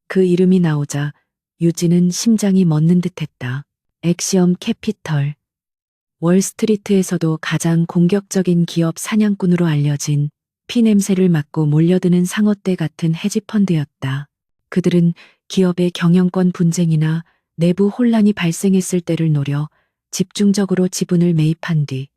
그 이름이 나오자 유진은 심장이 멎는 듯했다. 엑시엄 캐피털. 월스트리트에서도 가장 공격적인 기업 사냥꾼으로 알려진 피냄새를 맡고 몰려드는 상어떼 같은 헤지펀드였다. 그들은 기업의 경영권 분쟁이나 내부 혼란이 발생했을 때를 노려 집중적으로 지분을 매입한 뒤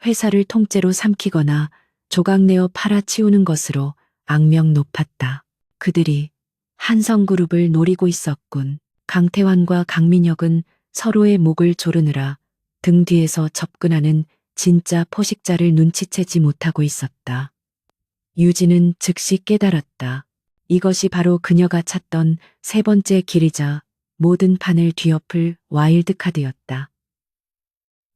회사를 통째로 삼키거나 조각내어 팔아치우는 것으로 악명 높았다. 그들이 한성그룹을 노리고 있었군. 강태환과 강민혁은 서로의 목을 조르느라 등 뒤에서 접근하는 진짜 포식자를 눈치채지 못하고 있었다. 유진은 즉시 깨달았다. 이것이 바로 그녀가 찾던 세 번째 길이자 모든 판을 뒤엎을 와일드카드였다.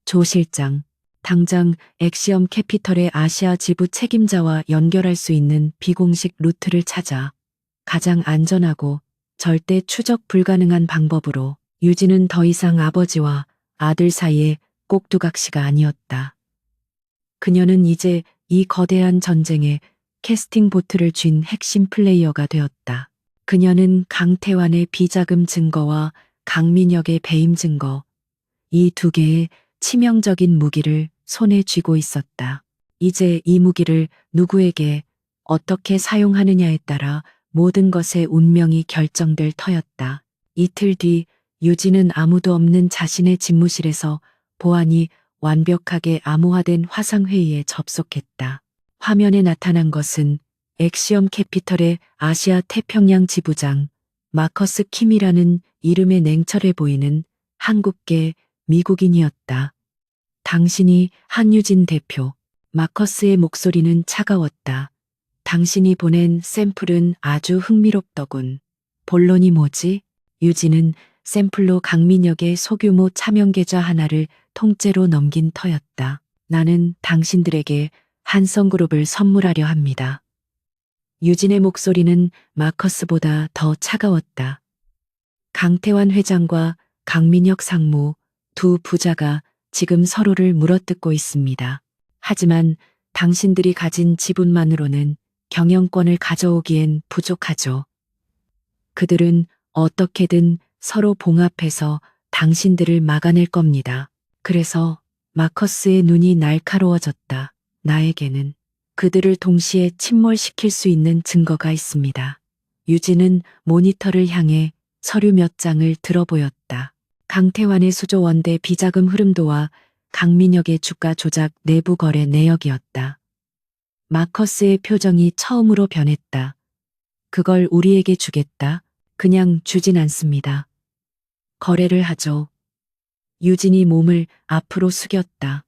조 실장, 당장 엑시엄 캐피털의 아시아 지부 책임자와 연결할 수 있는 비공식 루트를 찾아 가장 안전하고 절대 추적 불가능한 방법으로. 유진은 더 이상 아버지와 아들 사이의 꼭두각시가 아니었다. 그녀는 이제 이 거대한 전쟁에 캐스팅 보트를 쥔 핵심 플레이어가 되었다. 그녀는 강태환의 비자금 증거와 강민혁의 배임 증거, 이 두 개의 치명적인 무기를 손에 쥐고 있었다. 이제 이 무기를 누구에게 어떻게 사용하느냐에 따라 모든 것의 운명이 결정될 터였다. 이틀 뒤 유진은 아무도 없는 자신의 집무실에서 보안이 완벽하게 암호화된 화상회의에 접속했다. 화면에 나타난 것은 엑시엄 캐피털의 아시아 태평양 지부장 마커스 킴이라는 이름에 냉철해 보이는 한국계 미국인이었다. 당신이 한유진 대표. 마커스의 목소리는 차가웠다. 당신이 보낸 샘플은 아주 흥미롭더군. 본론이 뭐지? 유진은 샘플로 강민혁의 소규모 차명 계좌 하나를 통째로 넘긴 터였다. 나는 당신들에게 한성그룹을 선물하려 합니다. 유진의 목소리는 마커스보다 더 차가웠다. 강태환 회장과 강민혁 상무 두 부자가 지금 서로를 물어뜯고 있습니다. 하지만 당신들이 가진 지분만으로는 경영권을 가져오기엔 부족하죠. 그들은 어떻게든 서로 봉합해서 당신들을 막아낼 겁니다. 그래서 마커스의 눈이 날카로워졌다. 나에게는 그들을 동시에 침몰시킬 수 있는 증거가 있습니다. 유진은 모니터를 향해 서류 몇 장을 들어보였다. 강태환의 수조 원대 비자금 흐름도와 강민혁의 주가 조작 내부 거래 내역이었다. 마커스의 표정이 처음으로 변했다. 그걸 우리에게 주겠다. 그냥 주진 않습니다. 거래를 하죠. 유진이 몸을 앞으로 숙였다.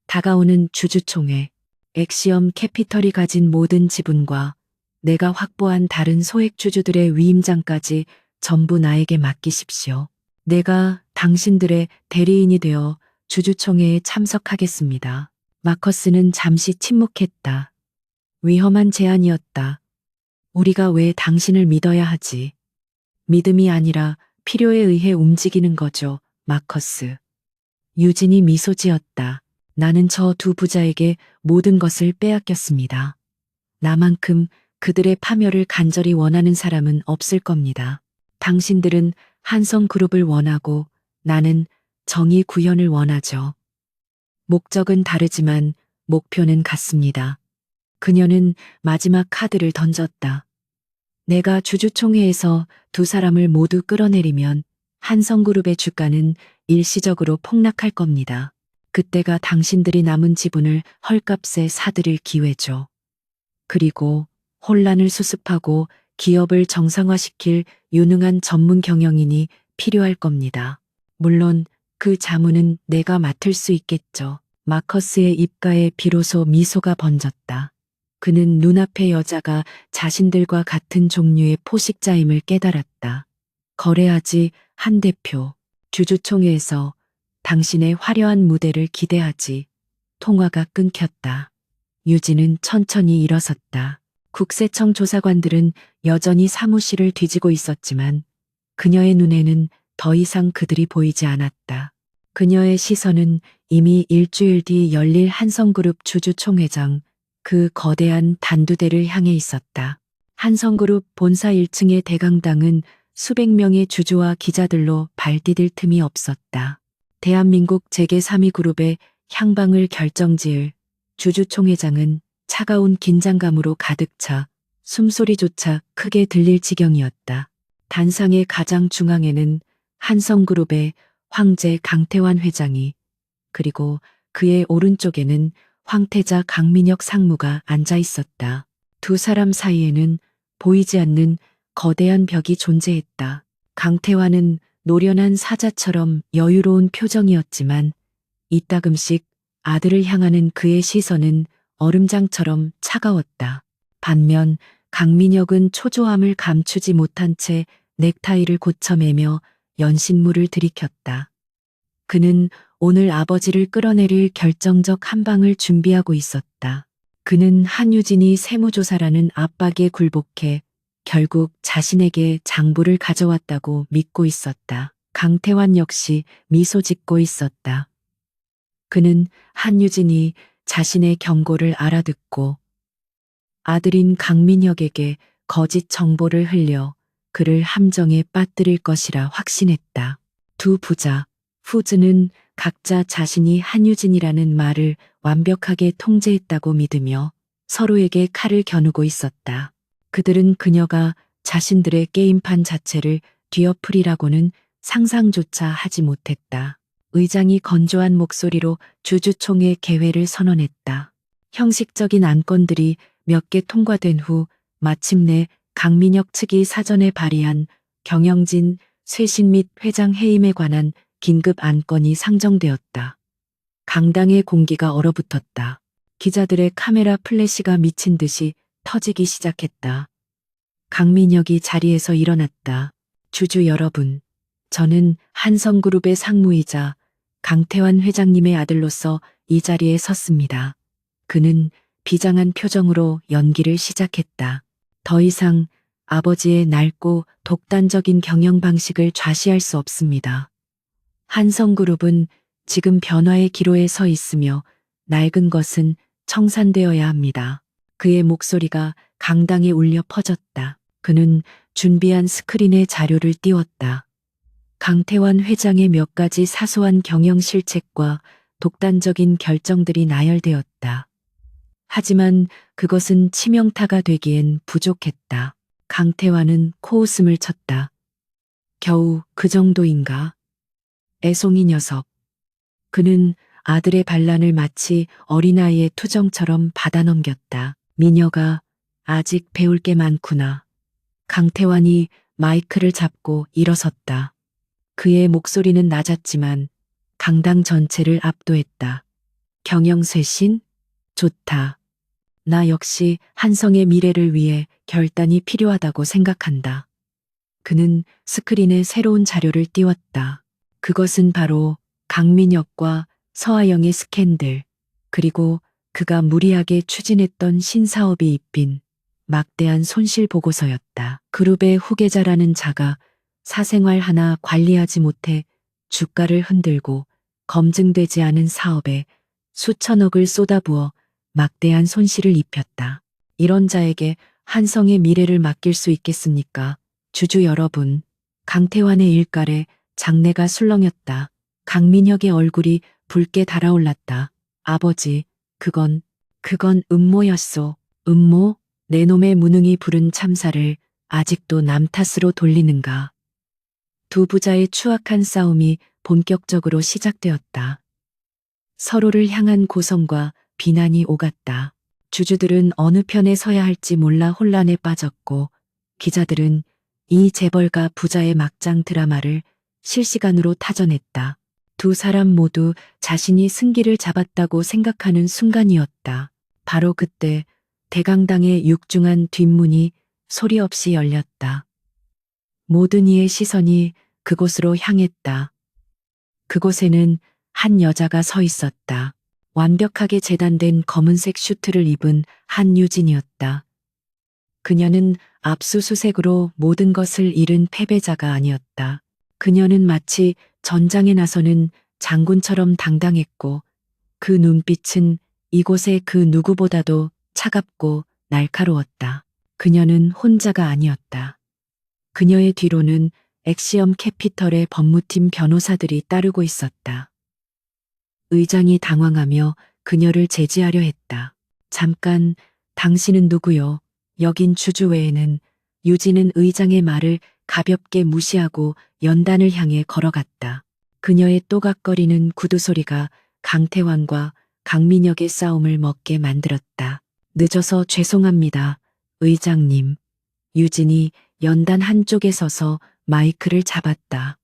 다가오는 주주총회, 엑시엄 캐피털이 가진 모든 지분과 내가 확보한 다른 소액주주들의 위임장까지 전부 나에게 맡기십시오. 내가 당신들의 대리인이 되어 주주총회에 참석하겠습니다. 마커스는 잠시 침묵했다. 위험한 제안이었다. 우리가 왜 당신을 믿어야 하지? 믿음이 아니라 필요에 의해 움직이는 거죠, 마커스. 유진이 미소 지었다. 나는 저 두 부자에게 모든 것을 빼앗겼습니다. 나만큼 그들의 파멸을 간절히 원하는 사람은 없을 겁니다. 당신들은 한성그룹을 원하고 나는 정의 구현을 원하죠. 목적은 다르지만 목표는 같습니다. 그녀는 마지막 카드를 던졌다. 내가 주주총회에서 두 사람을 모두 끌어내리면 한성그룹의 주가는 일시적으로 폭락할 겁니다. 그때가 당신들이 남은 지분을 헐값에 사들일 기회죠. 그리고 혼란을 수습하고 기업을 정상화시킬 유능한 전문 경영인이 필요할 겁니다. 물론 그 자문은 내가 맡을 수 있겠죠. 마커스의 입가에 비로소 미소가 번졌다. 그는 눈앞의 여자가 자신들과 같은 종류의 포식자임을 깨달았다. 거래하지 한 대표. 주주총회에서 당신의 화려한 무대를 기대하지. 통화가 끊겼다. 유진은 천천히 일어섰다. 국세청 조사관들은 여전히 사무실을 뒤지고 있었지만 그녀의 눈에는 더 이상 그들이 보이지 않았다. 그녀의 시선은 이미 일주일 뒤 열릴 한성그룹 주주총회장, 그 거대한 단두대를 향해 있었다. 한성그룹 본사 1층의 대강당은 수백 명의 주주와 기자들로 발디딜 틈이 없었다. 대한민국 재계 3위 그룹의 향방을 결정지을 주주총회장은 차가운 긴장감으로 가득 차 숨소리조차 크게 들릴 지경이었다. 단상의 가장 중앙에는 한성그룹의 황제 강태환 회장이, 그리고 그의 오른쪽에는 황태자 강민혁 상무가 앉아 있었다. 두 사람 사이에는 보이지 않는 거대한 벽이 존재했다. 강태환은 노련한 사자처럼 여유로운 표정이었지만 이따금씩 아들을 향하는 그의 시선은 얼음장처럼 차가웠다. 반면 강민혁은 초조함을 감추지 못한 채 넥타이를 고쳐매며 연신물을 들이켰다. 그는 오늘 아버지를 끌어내릴 결정적 한 방을 준비하고 있었다. 그는 한유진이 세무조사라는 압박에 굴복해 결국 자신에게 장부를 가져왔다고 믿고 있었다. 강태환 역시 미소 짓고 있었다. 그는 한유진이 자신의 경고를 알아듣고 아들인 강민혁에게 거짓 정보를 흘려 그를 함정에 빠뜨릴 것이라 확신했다. 두 부자, 후즈는 각자 자신이 한유진이라는 말을 완벽하게 통제했다고 믿으며 서로에게 칼을 겨누고 있었다. 그들은 그녀가 자신들의 게임판 자체를 뒤엎으리라고는 상상조차 하지 못했다. 의장이 건조한 목소리로 주주총회 개회를 선언했다. 형식적인 안건들이 몇 개 통과된 후 마침내 강민혁 측이 사전에 발의한 경영진 쇄신 및 회장 해임에 관한 긴급 안건이 상정되었다. 강당의 공기가 얼어붙었다. 기자들의 카메라 플래시가 미친 듯이 터지기 시작했다. 강민혁이 자리에서 일어났다. 주주 여러분, 저는 한성그룹의 상무이자 강태환 회장님의 아들로서 이 자리에 섰습니다. 그는 비장한 표정으로 연기를 시작했다. 더 이상 아버지의 낡고 독단적인 경영 방식을 좌시할 수 없습니다. 한성그룹은 지금 변화의 기로에 서 있으며 낡은 것은 청산되어야 합니다. 그의 목소리가 강당에 울려 퍼졌다. 그는 준비한 스크린에 자료를 띄웠다. 강태환 회장의 몇 가지 사소한 경영 실책과 독단적인 결정들이 나열되었다. 하지만 그것은 치명타가 되기엔 부족했다. 강태환은 코웃음을 쳤다. 겨우 그 정도인가? 애송이 녀석. 그는 아들의 반란을 마치 어린아이의 투정처럼 받아넘겼다. 미녀가 아직 배울 게 많구나. 강태환이 마이크를 잡고 일어섰다. 그의 목소리는 낮았지만 강당 전체를 압도했다. 경영쇄신? 좋다. 나 역시 한성의 미래를 위해 결단이 필요하다고 생각한다. 그는 스크린에 새로운 자료를 띄웠다. 그것은 바로 강민혁과 서하영의 스캔들, 그리고 그가 무리하게 추진했던 신사업이 입힌 막대한 손실 보고서였다. 그룹의 후계자라는 자가 사생활 하나 관리하지 못해 주가를 흔들고 검증되지 않은 사업에 수천억을 쏟아부어 막대한 손실을 입혔다. 이런 자에게 한성의 미래를 맡길 수 있겠습니까? 주주 여러분, 강태환의 일갈에 장내가 술렁였다. 강민혁의 얼굴이 붉게 달아올랐다. 아버지, 그건 음모였소. 음모? 내 놈의 무능이 부른 참사를 아직도 남 탓으로 돌리는가. 두 부자의 추악한 싸움이 본격적으로 시작되었다. 서로를 향한 고성과 비난이 오갔다. 주주들은 어느 편에 서야 할지 몰라 혼란에 빠졌고, 기자들은 이 재벌가 부자의 막장 드라마를 실시간으로 타전했다. 두 사람 모두 자신이 승기를 잡았다고 생각하는 순간이었다. 바로 그때 대강당의 육중한 뒷문이 소리 없이 열렸다. 모든 이의 시선이 그곳으로 향했다. 그곳에는 한 여자가 서 있었다. 완벽하게 재단된 검은색 슈트를 입은 한유진이었다. 그녀는 압수수색으로 모든 것을 잃은 패배자가 아니었다. 그녀는 마치 전장에 나서는 장군처럼 당당했고 그 눈빛은 이곳의 그 누구보다도 차갑고 날카로웠다. 그녀는 혼자가 아니었다. 그녀의 뒤로는 엑시엄 캐피털의 법무팀 변호사들이 따르고 있었다. 의장이 당황하며 그녀를 제지하려 했다. 잠깐, 당신은 누구요? 여긴 주주 외에는. 유진은 의장의 말을 가볍게 무시하고 연단을 향해 걸어갔다. 그녀의 또각거리는 구두 소리가 강태환과 강민혁의 싸움을 먹게 만들었다. 늦어서 죄송합니다, 의장님. 유진이 연단 한쪽에 서서 마이크를 잡았다.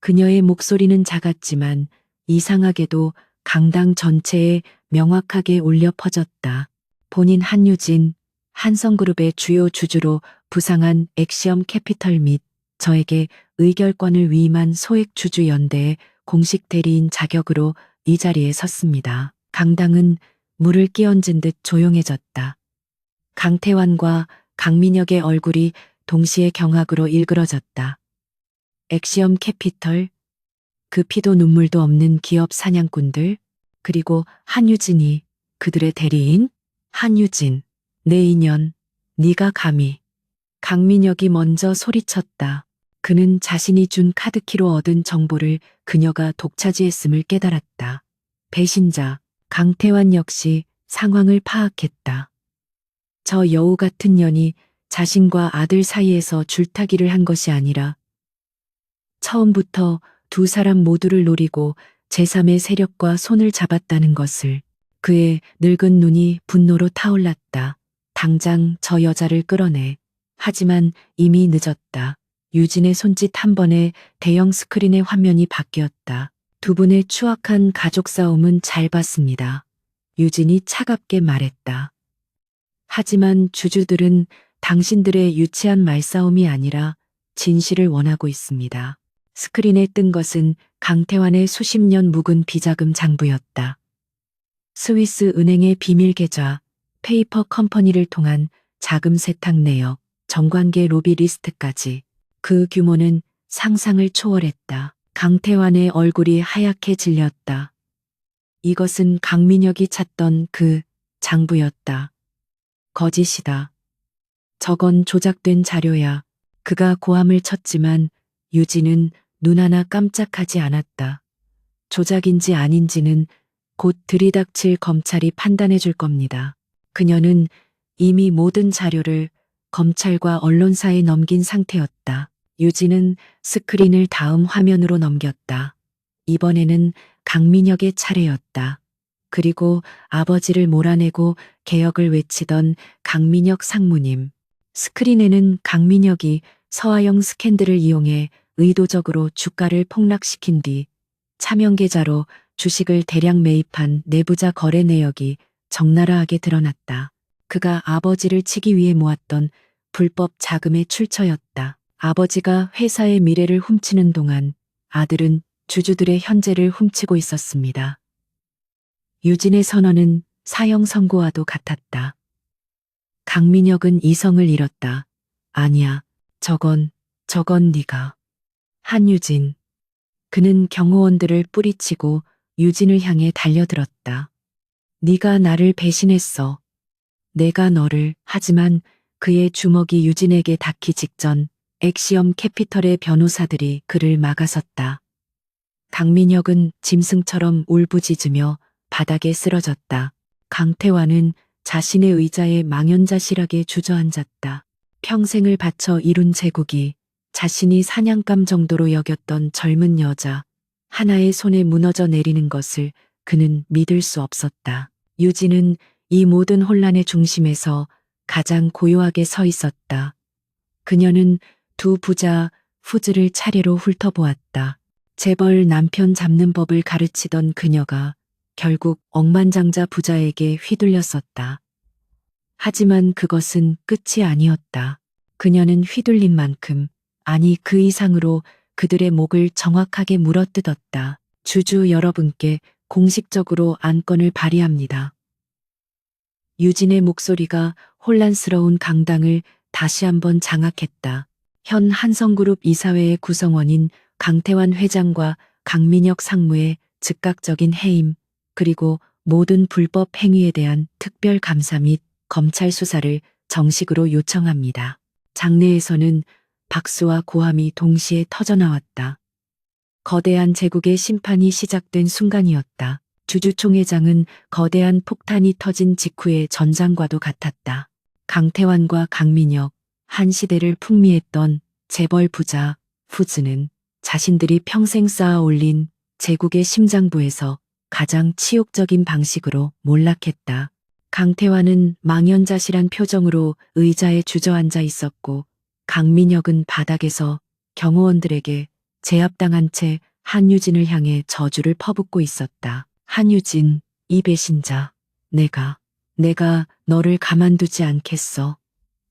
그녀의 목소리는 작았지만 이상하게도 강당 전체에 명확하게 울려 퍼졌다. 본인 한유진, 한성그룹의 주요 주주로 부상한 엑시엄 캐피털 및 저에게 의결권을 위임한 소액주주연대의 공식 대리인 자격으로 이 자리에 섰습니다. 강당은 물을 끼얹은 듯 조용해졌다. 강태환과 강민혁의 얼굴이 동시에 경악으로 일그러졌다. 엑시엄 캐피털, 그 피도 눈물도 없는 기업 사냥꾼들, 그리고 한유진이 그들의 대리인? 한유진, 내 인연, 네가 감히. 강민혁이 먼저 소리쳤다. 그는 자신이 준 카드키로 얻은 정보를 그녀가 독차지했음을 깨달았다. 배신자, 강태환 역시 상황을 파악했다. 저 여우 같은 년이 자신과 아들 사이에서 줄타기를 한 것이 아니라 처음부터 두 사람 모두를 노리고 제3의 세력과 손을 잡았다는 것을. 그의 늙은 눈이 분노로 타올랐다. 당장 저 여자를 끌어내. 하지만 이미 늦었다. 유진의 손짓 한 번에 대형 스크린의 화면이 바뀌었다. 두 분의 추악한 가족 싸움은 잘 봤습니다. 유진이 차갑게 말했다. 하지만 주주들은 당신들의 유치한 말싸움이 아니라 진실을 원하고 있습니다. 스크린에 뜬 것은 강태환의 수십 년 묵은 비자금 장부였다. 스위스 은행의 비밀 계좌, 페이퍼 컴퍼니를 통한 자금 세탁 내역, 정관계 로비 리스트까지. 그 규모는 상상을 초월했다. 강태환의 얼굴이 하얗게 질렸다. 이것은 강민혁이 찾던 그 장부였다. 거짓이다. 저건 조작된 자료야. 그가 고함을 쳤지만 유진은 눈 하나 깜짝하지 않았다. 조작인지 아닌지는 곧 들이닥칠 검찰이 판단해 줄 겁니다. 그녀는 이미 모든 자료를 검찰과 언론사에 넘긴 상태였다. 유진은 스크린을 다음 화면으로 넘겼다. 이번에는 강민혁의 차례였다. 그리고 아버지를 몰아내고 개혁을 외치던 강민혁 상무님. 스크린에는 강민혁이 서하영 스캔들을 이용해 의도적으로 주가를 폭락시킨 뒤 차명 계좌로 주식을 대량 매입한 내부자 거래 내역이 적나라하게 드러났다. 그가 아버지를 치기 위해 모았던 불법 자금의 출처였다. 아버지가 회사의 미래를 훔치는 동안 아들은 주주들의 현재를 훔치고 있었습니다. 유진의 선언은 사형 선고와도 같았다. 강민혁은 이성을 잃었다. 아니야, 저건 네가. 한유진. 그는 경호원들을 뿌리치고 유진을 향해 달려들었다. 네가 나를 배신했어. 내가 너를. 하지만 그의 주먹이 유진에게 닿기 직전 엑시엄 캐피털의 변호사들이 그를 막아섰다. 강민혁은 짐승처럼 울부짖으며 바닥에 쓰러졌다. 강태환은 자신의 의자에 망연자실하게 주저앉았다. 평생을 바쳐 이룬 제국이 자신이 사냥감 정도로 여겼던 젊은 여자 하나의 손에 무너져 내리는 것을 그는 믿을 수 없었다. 유진은 이 모든 혼란의 중심에서 가장 고요하게 서 있었다. 그녀는 두 부자 후즈를 차례로 훑어보았다. 재벌 남편 잡는 법을 가르치던 그녀가 결국 억만장자 부자에게 휘둘렸었다. 하지만 그것은 끝이 아니었다. 그녀는 휘둘린 만큼, 아니 그 이상으로 그들의 목을 정확하게 물어뜯었다. 주주 여러분께 공식적으로 안건을 발의합니다. 유진의 목소리가 혼란스러운 강당을 다시 한번 장악했다. 현 한성그룹 이사회의 구성원인 강태환 회장과 강민혁 상무의 즉각적인 해임, 그리고 모든 불법 행위에 대한 특별 감사 및 검찰 수사를 정식으로 요청합니다. 장내에서는 박수와 고함이 동시에 터져나왔다. 거대한 제국의 심판이 시작된 순간이었다. 주주총회장은 거대한 폭탄이 터진 직후의 전장과도 같았다. 강태환과 강민혁, 한 시대를 풍미했던 재벌 부자 후즈는 자신들이 평생 쌓아 올린 제국의 심장부에서 가장 치욕적인 방식으로 몰락했다. 강태환은 망연자실한 표정으로 의자에 주저앉아 있었고 강민혁은 바닥에서 경호원들에게 제압당한 채 한유진을 향해 저주를 퍼붓고 있었다. 한유진, 이 배신자. 내가 너를 가만두지 않겠어.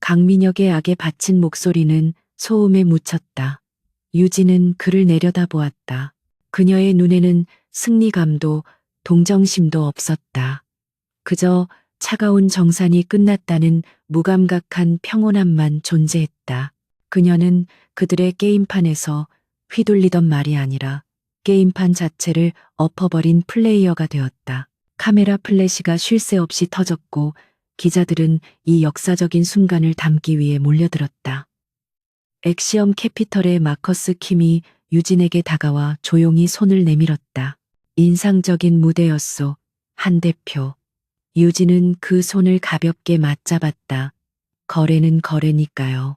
강민혁의 악에 바친 목소리는 소음에 묻혔다. 유진은 그를 내려다보았다. 그녀의 눈에는 승리감도 동정심도 없었다. 그저 차가운 정산이 끝났다는 무감각한 평온함만 존재했다. 그녀는 그들의 게임판에서 휘둘리던 말이 아니라 게임판 자체를 엎어버린 플레이어가 되었다. 카메라 플래시가 쉴 새 없이 터졌고 기자들은 이 역사적인 순간을 담기 위해 몰려들었다. 엑시엄 캐피털의 마커스 킴이 유진에게 다가와 조용히 손을 내밀었다. 인상적인 무대였소, 한 대표. 유진은 그 손을 가볍게 맞잡았다. 거래는 거래니까요.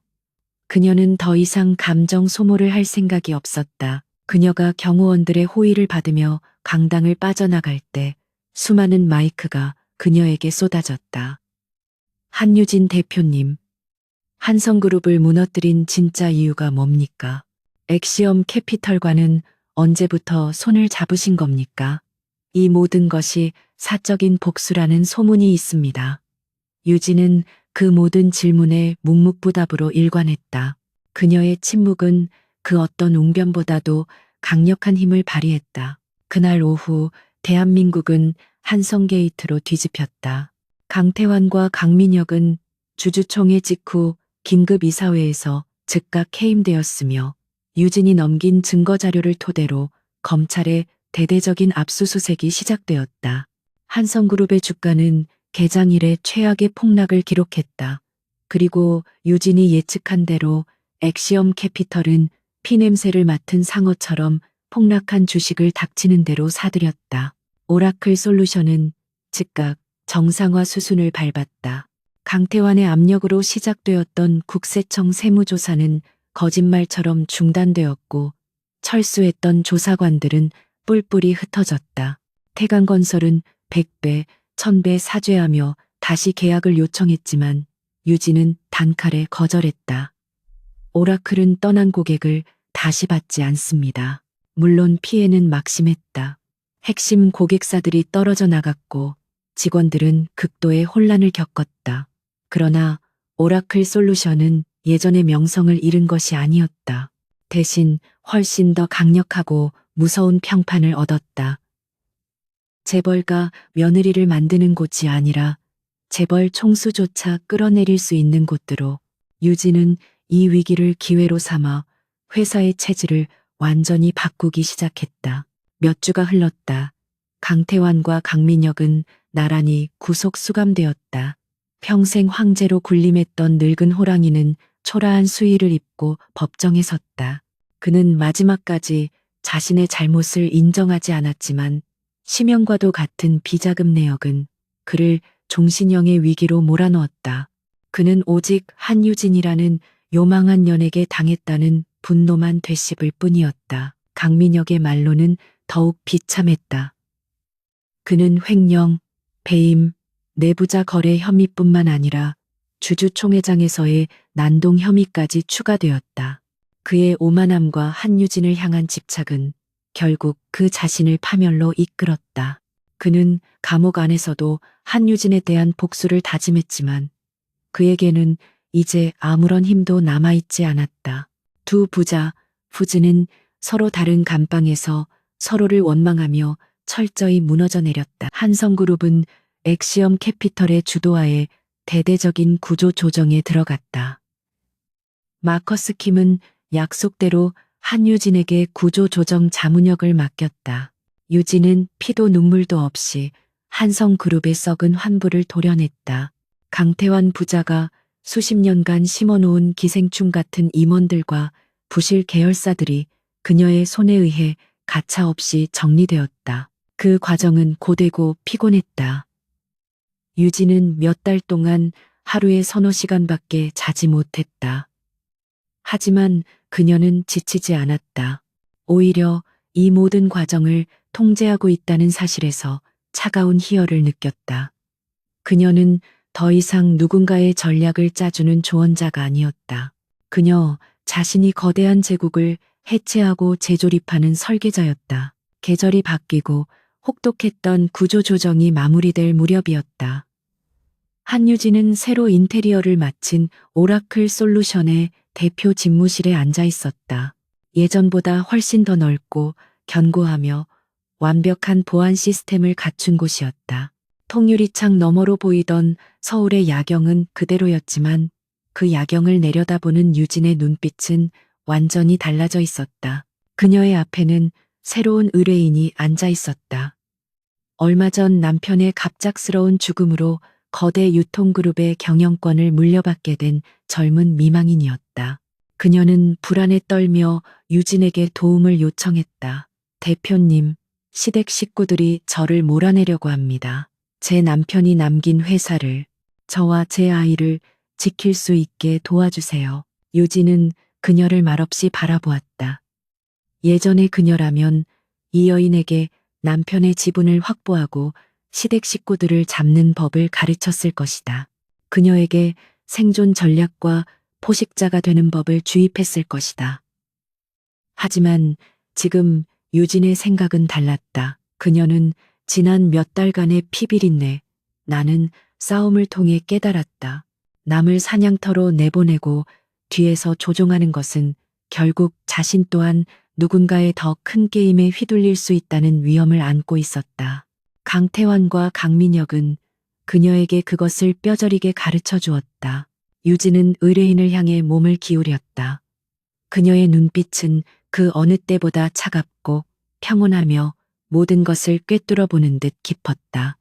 그녀는 더 이상 감정 소모를 할 생각이 없었다. 그녀가 경호원들의 호의를 받으며 강당을 빠져나갈 때 수많은 마이크가 그녀에게 쏟아졌다. 한유진 대표님, 한성그룹을 무너뜨린 진짜 이유가 뭡니까? 엑시엄 캐피털과는 언제부터 손을 잡으신 겁니까? 이 모든 것이 사적인 복수라는 소문이 있습니다. 유진은 그 모든 질문에 묵묵부답으로 일관했다. 그녀의 침묵은 그 어떤 웅변보다도 강력한 힘을 발휘했다. 그날 오후 대한민국은 한성게이트로 뒤집혔다. 강태환과 강민혁은 주주총회 직후 긴급이사회에서 즉각 해임되었으며 유진이 넘긴 증거자료를 토대로 검찰의 대대적인 압수수색이 시작되었다. 한성그룹의 주가는 개장일에 최악의 폭락을 기록했다. 그리고 유진이 예측한 대로 엑시엄 캐피털은 피냄새를 맡은 상어처럼 폭락한 주식을 닥치는 대로 사들였다. 오라클 솔루션은 즉각 정상화 수순을 밟았다. 강태환의 압력으로 시작되었던 국세청 세무조사는 거짓말처럼 중단되었고 철수했던 조사관들은 뿔뿔이 흩어졌다. 태강건설은 100배, 1000배 사죄하며 다시 계약을 요청했지만 유진은 단칼에 거절했다. 오라클은 떠난 고객을 다시 받지 않습니다. 물론 피해는 막심했다. 핵심 고객사들이 떨어져 나갔고 직원들은 극도의 혼란을 겪었다. 그러나 오라클 솔루션은 예전의 명성을 잃은 것이 아니었다. 대신 훨씬 더 강력하고 무서운 평판을 얻었다. 재벌가 며느리를 만드는 곳이 아니라 재벌 총수조차 끌어내릴 수 있는 곳으로 유진은 이 위기를 기회로 삼아 회사의 체질을 완전히 바꾸기 시작했다. 몇 주가 흘렀다. 강태환과 강민혁은 나란히 구속 수감되었다. 평생 황제로 군림했던 늙은 호랑이는 초라한 수의를 입고 법정에 섰다. 그는 마지막까지 자신의 잘못을 인정하지 않았지만 심형과도 같은 비자금 내역은 그를 종신형의 위기로 몰아넣었다. 그는 오직 한유진이라는 요망한 년에게 당했다는 분노만 되씹을 뿐이었다. 강민혁의 말로는 더욱 비참했다. 그는 횡령, 배임, 내부자 거래 혐의뿐만 아니라 주주총회장에서의 난동 혐의까지 추가되었다. 그의 오만함과 한유진을 향한 집착은 결국 그 자신을 파멸로 이끌었다. 그는 감옥 안에서도 한유진에 대한 복수를 다짐했지만 그에게는 이제 아무런 힘도 남아있지 않았다. 두 부자, 후즈는 서로 다른 감방에서 서로를 원망하며 철저히 무너져 내렸다. 한성그룹은 엑시엄 캐피털의 주도하에 대대적인 구조 조정에 들어갔다. 마커스 킴은 약속대로 한유진에게 구조 조정 자문역을 맡겼다. 유진은 피도 눈물도 없이 한성그룹의 썩은 환부를 도려냈다. 강태환 부자가 수십 년간 심어놓은 기생충 같은 임원들과 부실 계열사들이 그녀의 손에 의해 가차없이 정리되었다. 그 과정은 고되고 피곤했다. 유진은 몇 달 동안 하루에 서너 시간밖에 자지 못했다. 하지만 그녀는 지치지 않았다. 오히려 이 모든 과정을 통제하고 있다는 사실에서 차가운 희열을 느꼈다. 그녀는 더 이상 누군가의 전략을 짜주는 조언자가 아니었다. 그녀 자신이 거대한 제국을 해체하고 재조립하는 설계자였다. 계절이 바뀌고 혹독했던 구조조정이 마무리될 무렵이었다. 한유진은 새로 인테리어를 마친 오라클 솔루션의 대표 집무실에 앉아 있었다. 예전보다 훨씬 더 넓고 견고하며 완벽한 보안 시스템을 갖춘 곳이었다. 통유리창 너머로 보이던 서울의 야경은 그대로였지만 그 야경을 내려다보는 유진의 눈빛은 완전히 달라져 있었다. 그녀의 앞에는 새로운 의뢰인이 앉아 있었다. 얼마 전 남편의 갑작스러운 죽음으로 거대 유통그룹의 경영권을 물려받게 된 젊은 미망인이었다. 그녀는 불안에 떨며 유진에게 도움을 요청했다. 대표님, 시댁 식구들이 저를 몰아내려고 합니다. 제 남편이 남긴 회사를, 저와 제 아이를 지킬 수 있게 도와주세요. 유진은 그녀를 말없이 바라보았다. 예전의 그녀라면 이 여인에게 남편의 지분을 확보하고 시댁 식구들을 잡는 법을 가르쳤을 것이다. 그녀에게 생존 전략과 포식자가 되는 법을 주입했을 것이다. 하지만 지금 유진의 생각은 달랐다. 그녀는 지난 몇 달간의 피비린내, 나는 싸움을 통해 깨달았다. 남을 사냥터로 내보내고 뒤에서 조종하는 것은 결국 자신 또한 누군가의 더 큰 게임에 휘둘릴 수 있다는 위험을 안고 있었다. 강태환과 강민혁은 그녀에게 그것을 뼈저리게 가르쳐 주었다. 유진은 의뢰인을 향해 몸을 기울였다. 그녀의 눈빛은 그 어느 때보다 차갑고 평온하며 모든 것을 꿰뚫어 보는 듯 깊었다.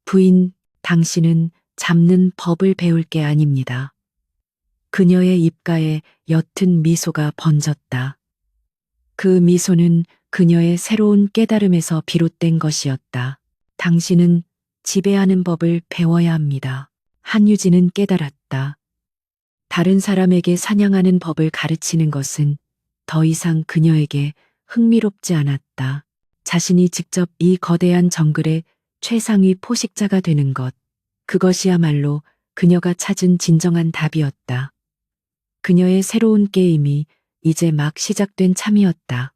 부인, 당신은 잡는 법을 배울 게 아닙니다. 그녀의 입가에 옅은 미소가 번졌다. 그 미소는 그녀의 새로운 깨달음에서 비롯된 것이었다. 당신은 지배하는 법을 배워야 합니다. 한유진은 깨달았다. 다른 사람에게 사냥하는 법을 가르치는 것은 더 이상 그녀에게 흥미롭지 않았다. 자신이 직접 이 거대한 정글의 최상위 포식자가 되는 것, 그것이야말로 그녀가 찾은 진정한 답이었다. 그녀의 새로운 게임이 이제 막 시작된 참이었다.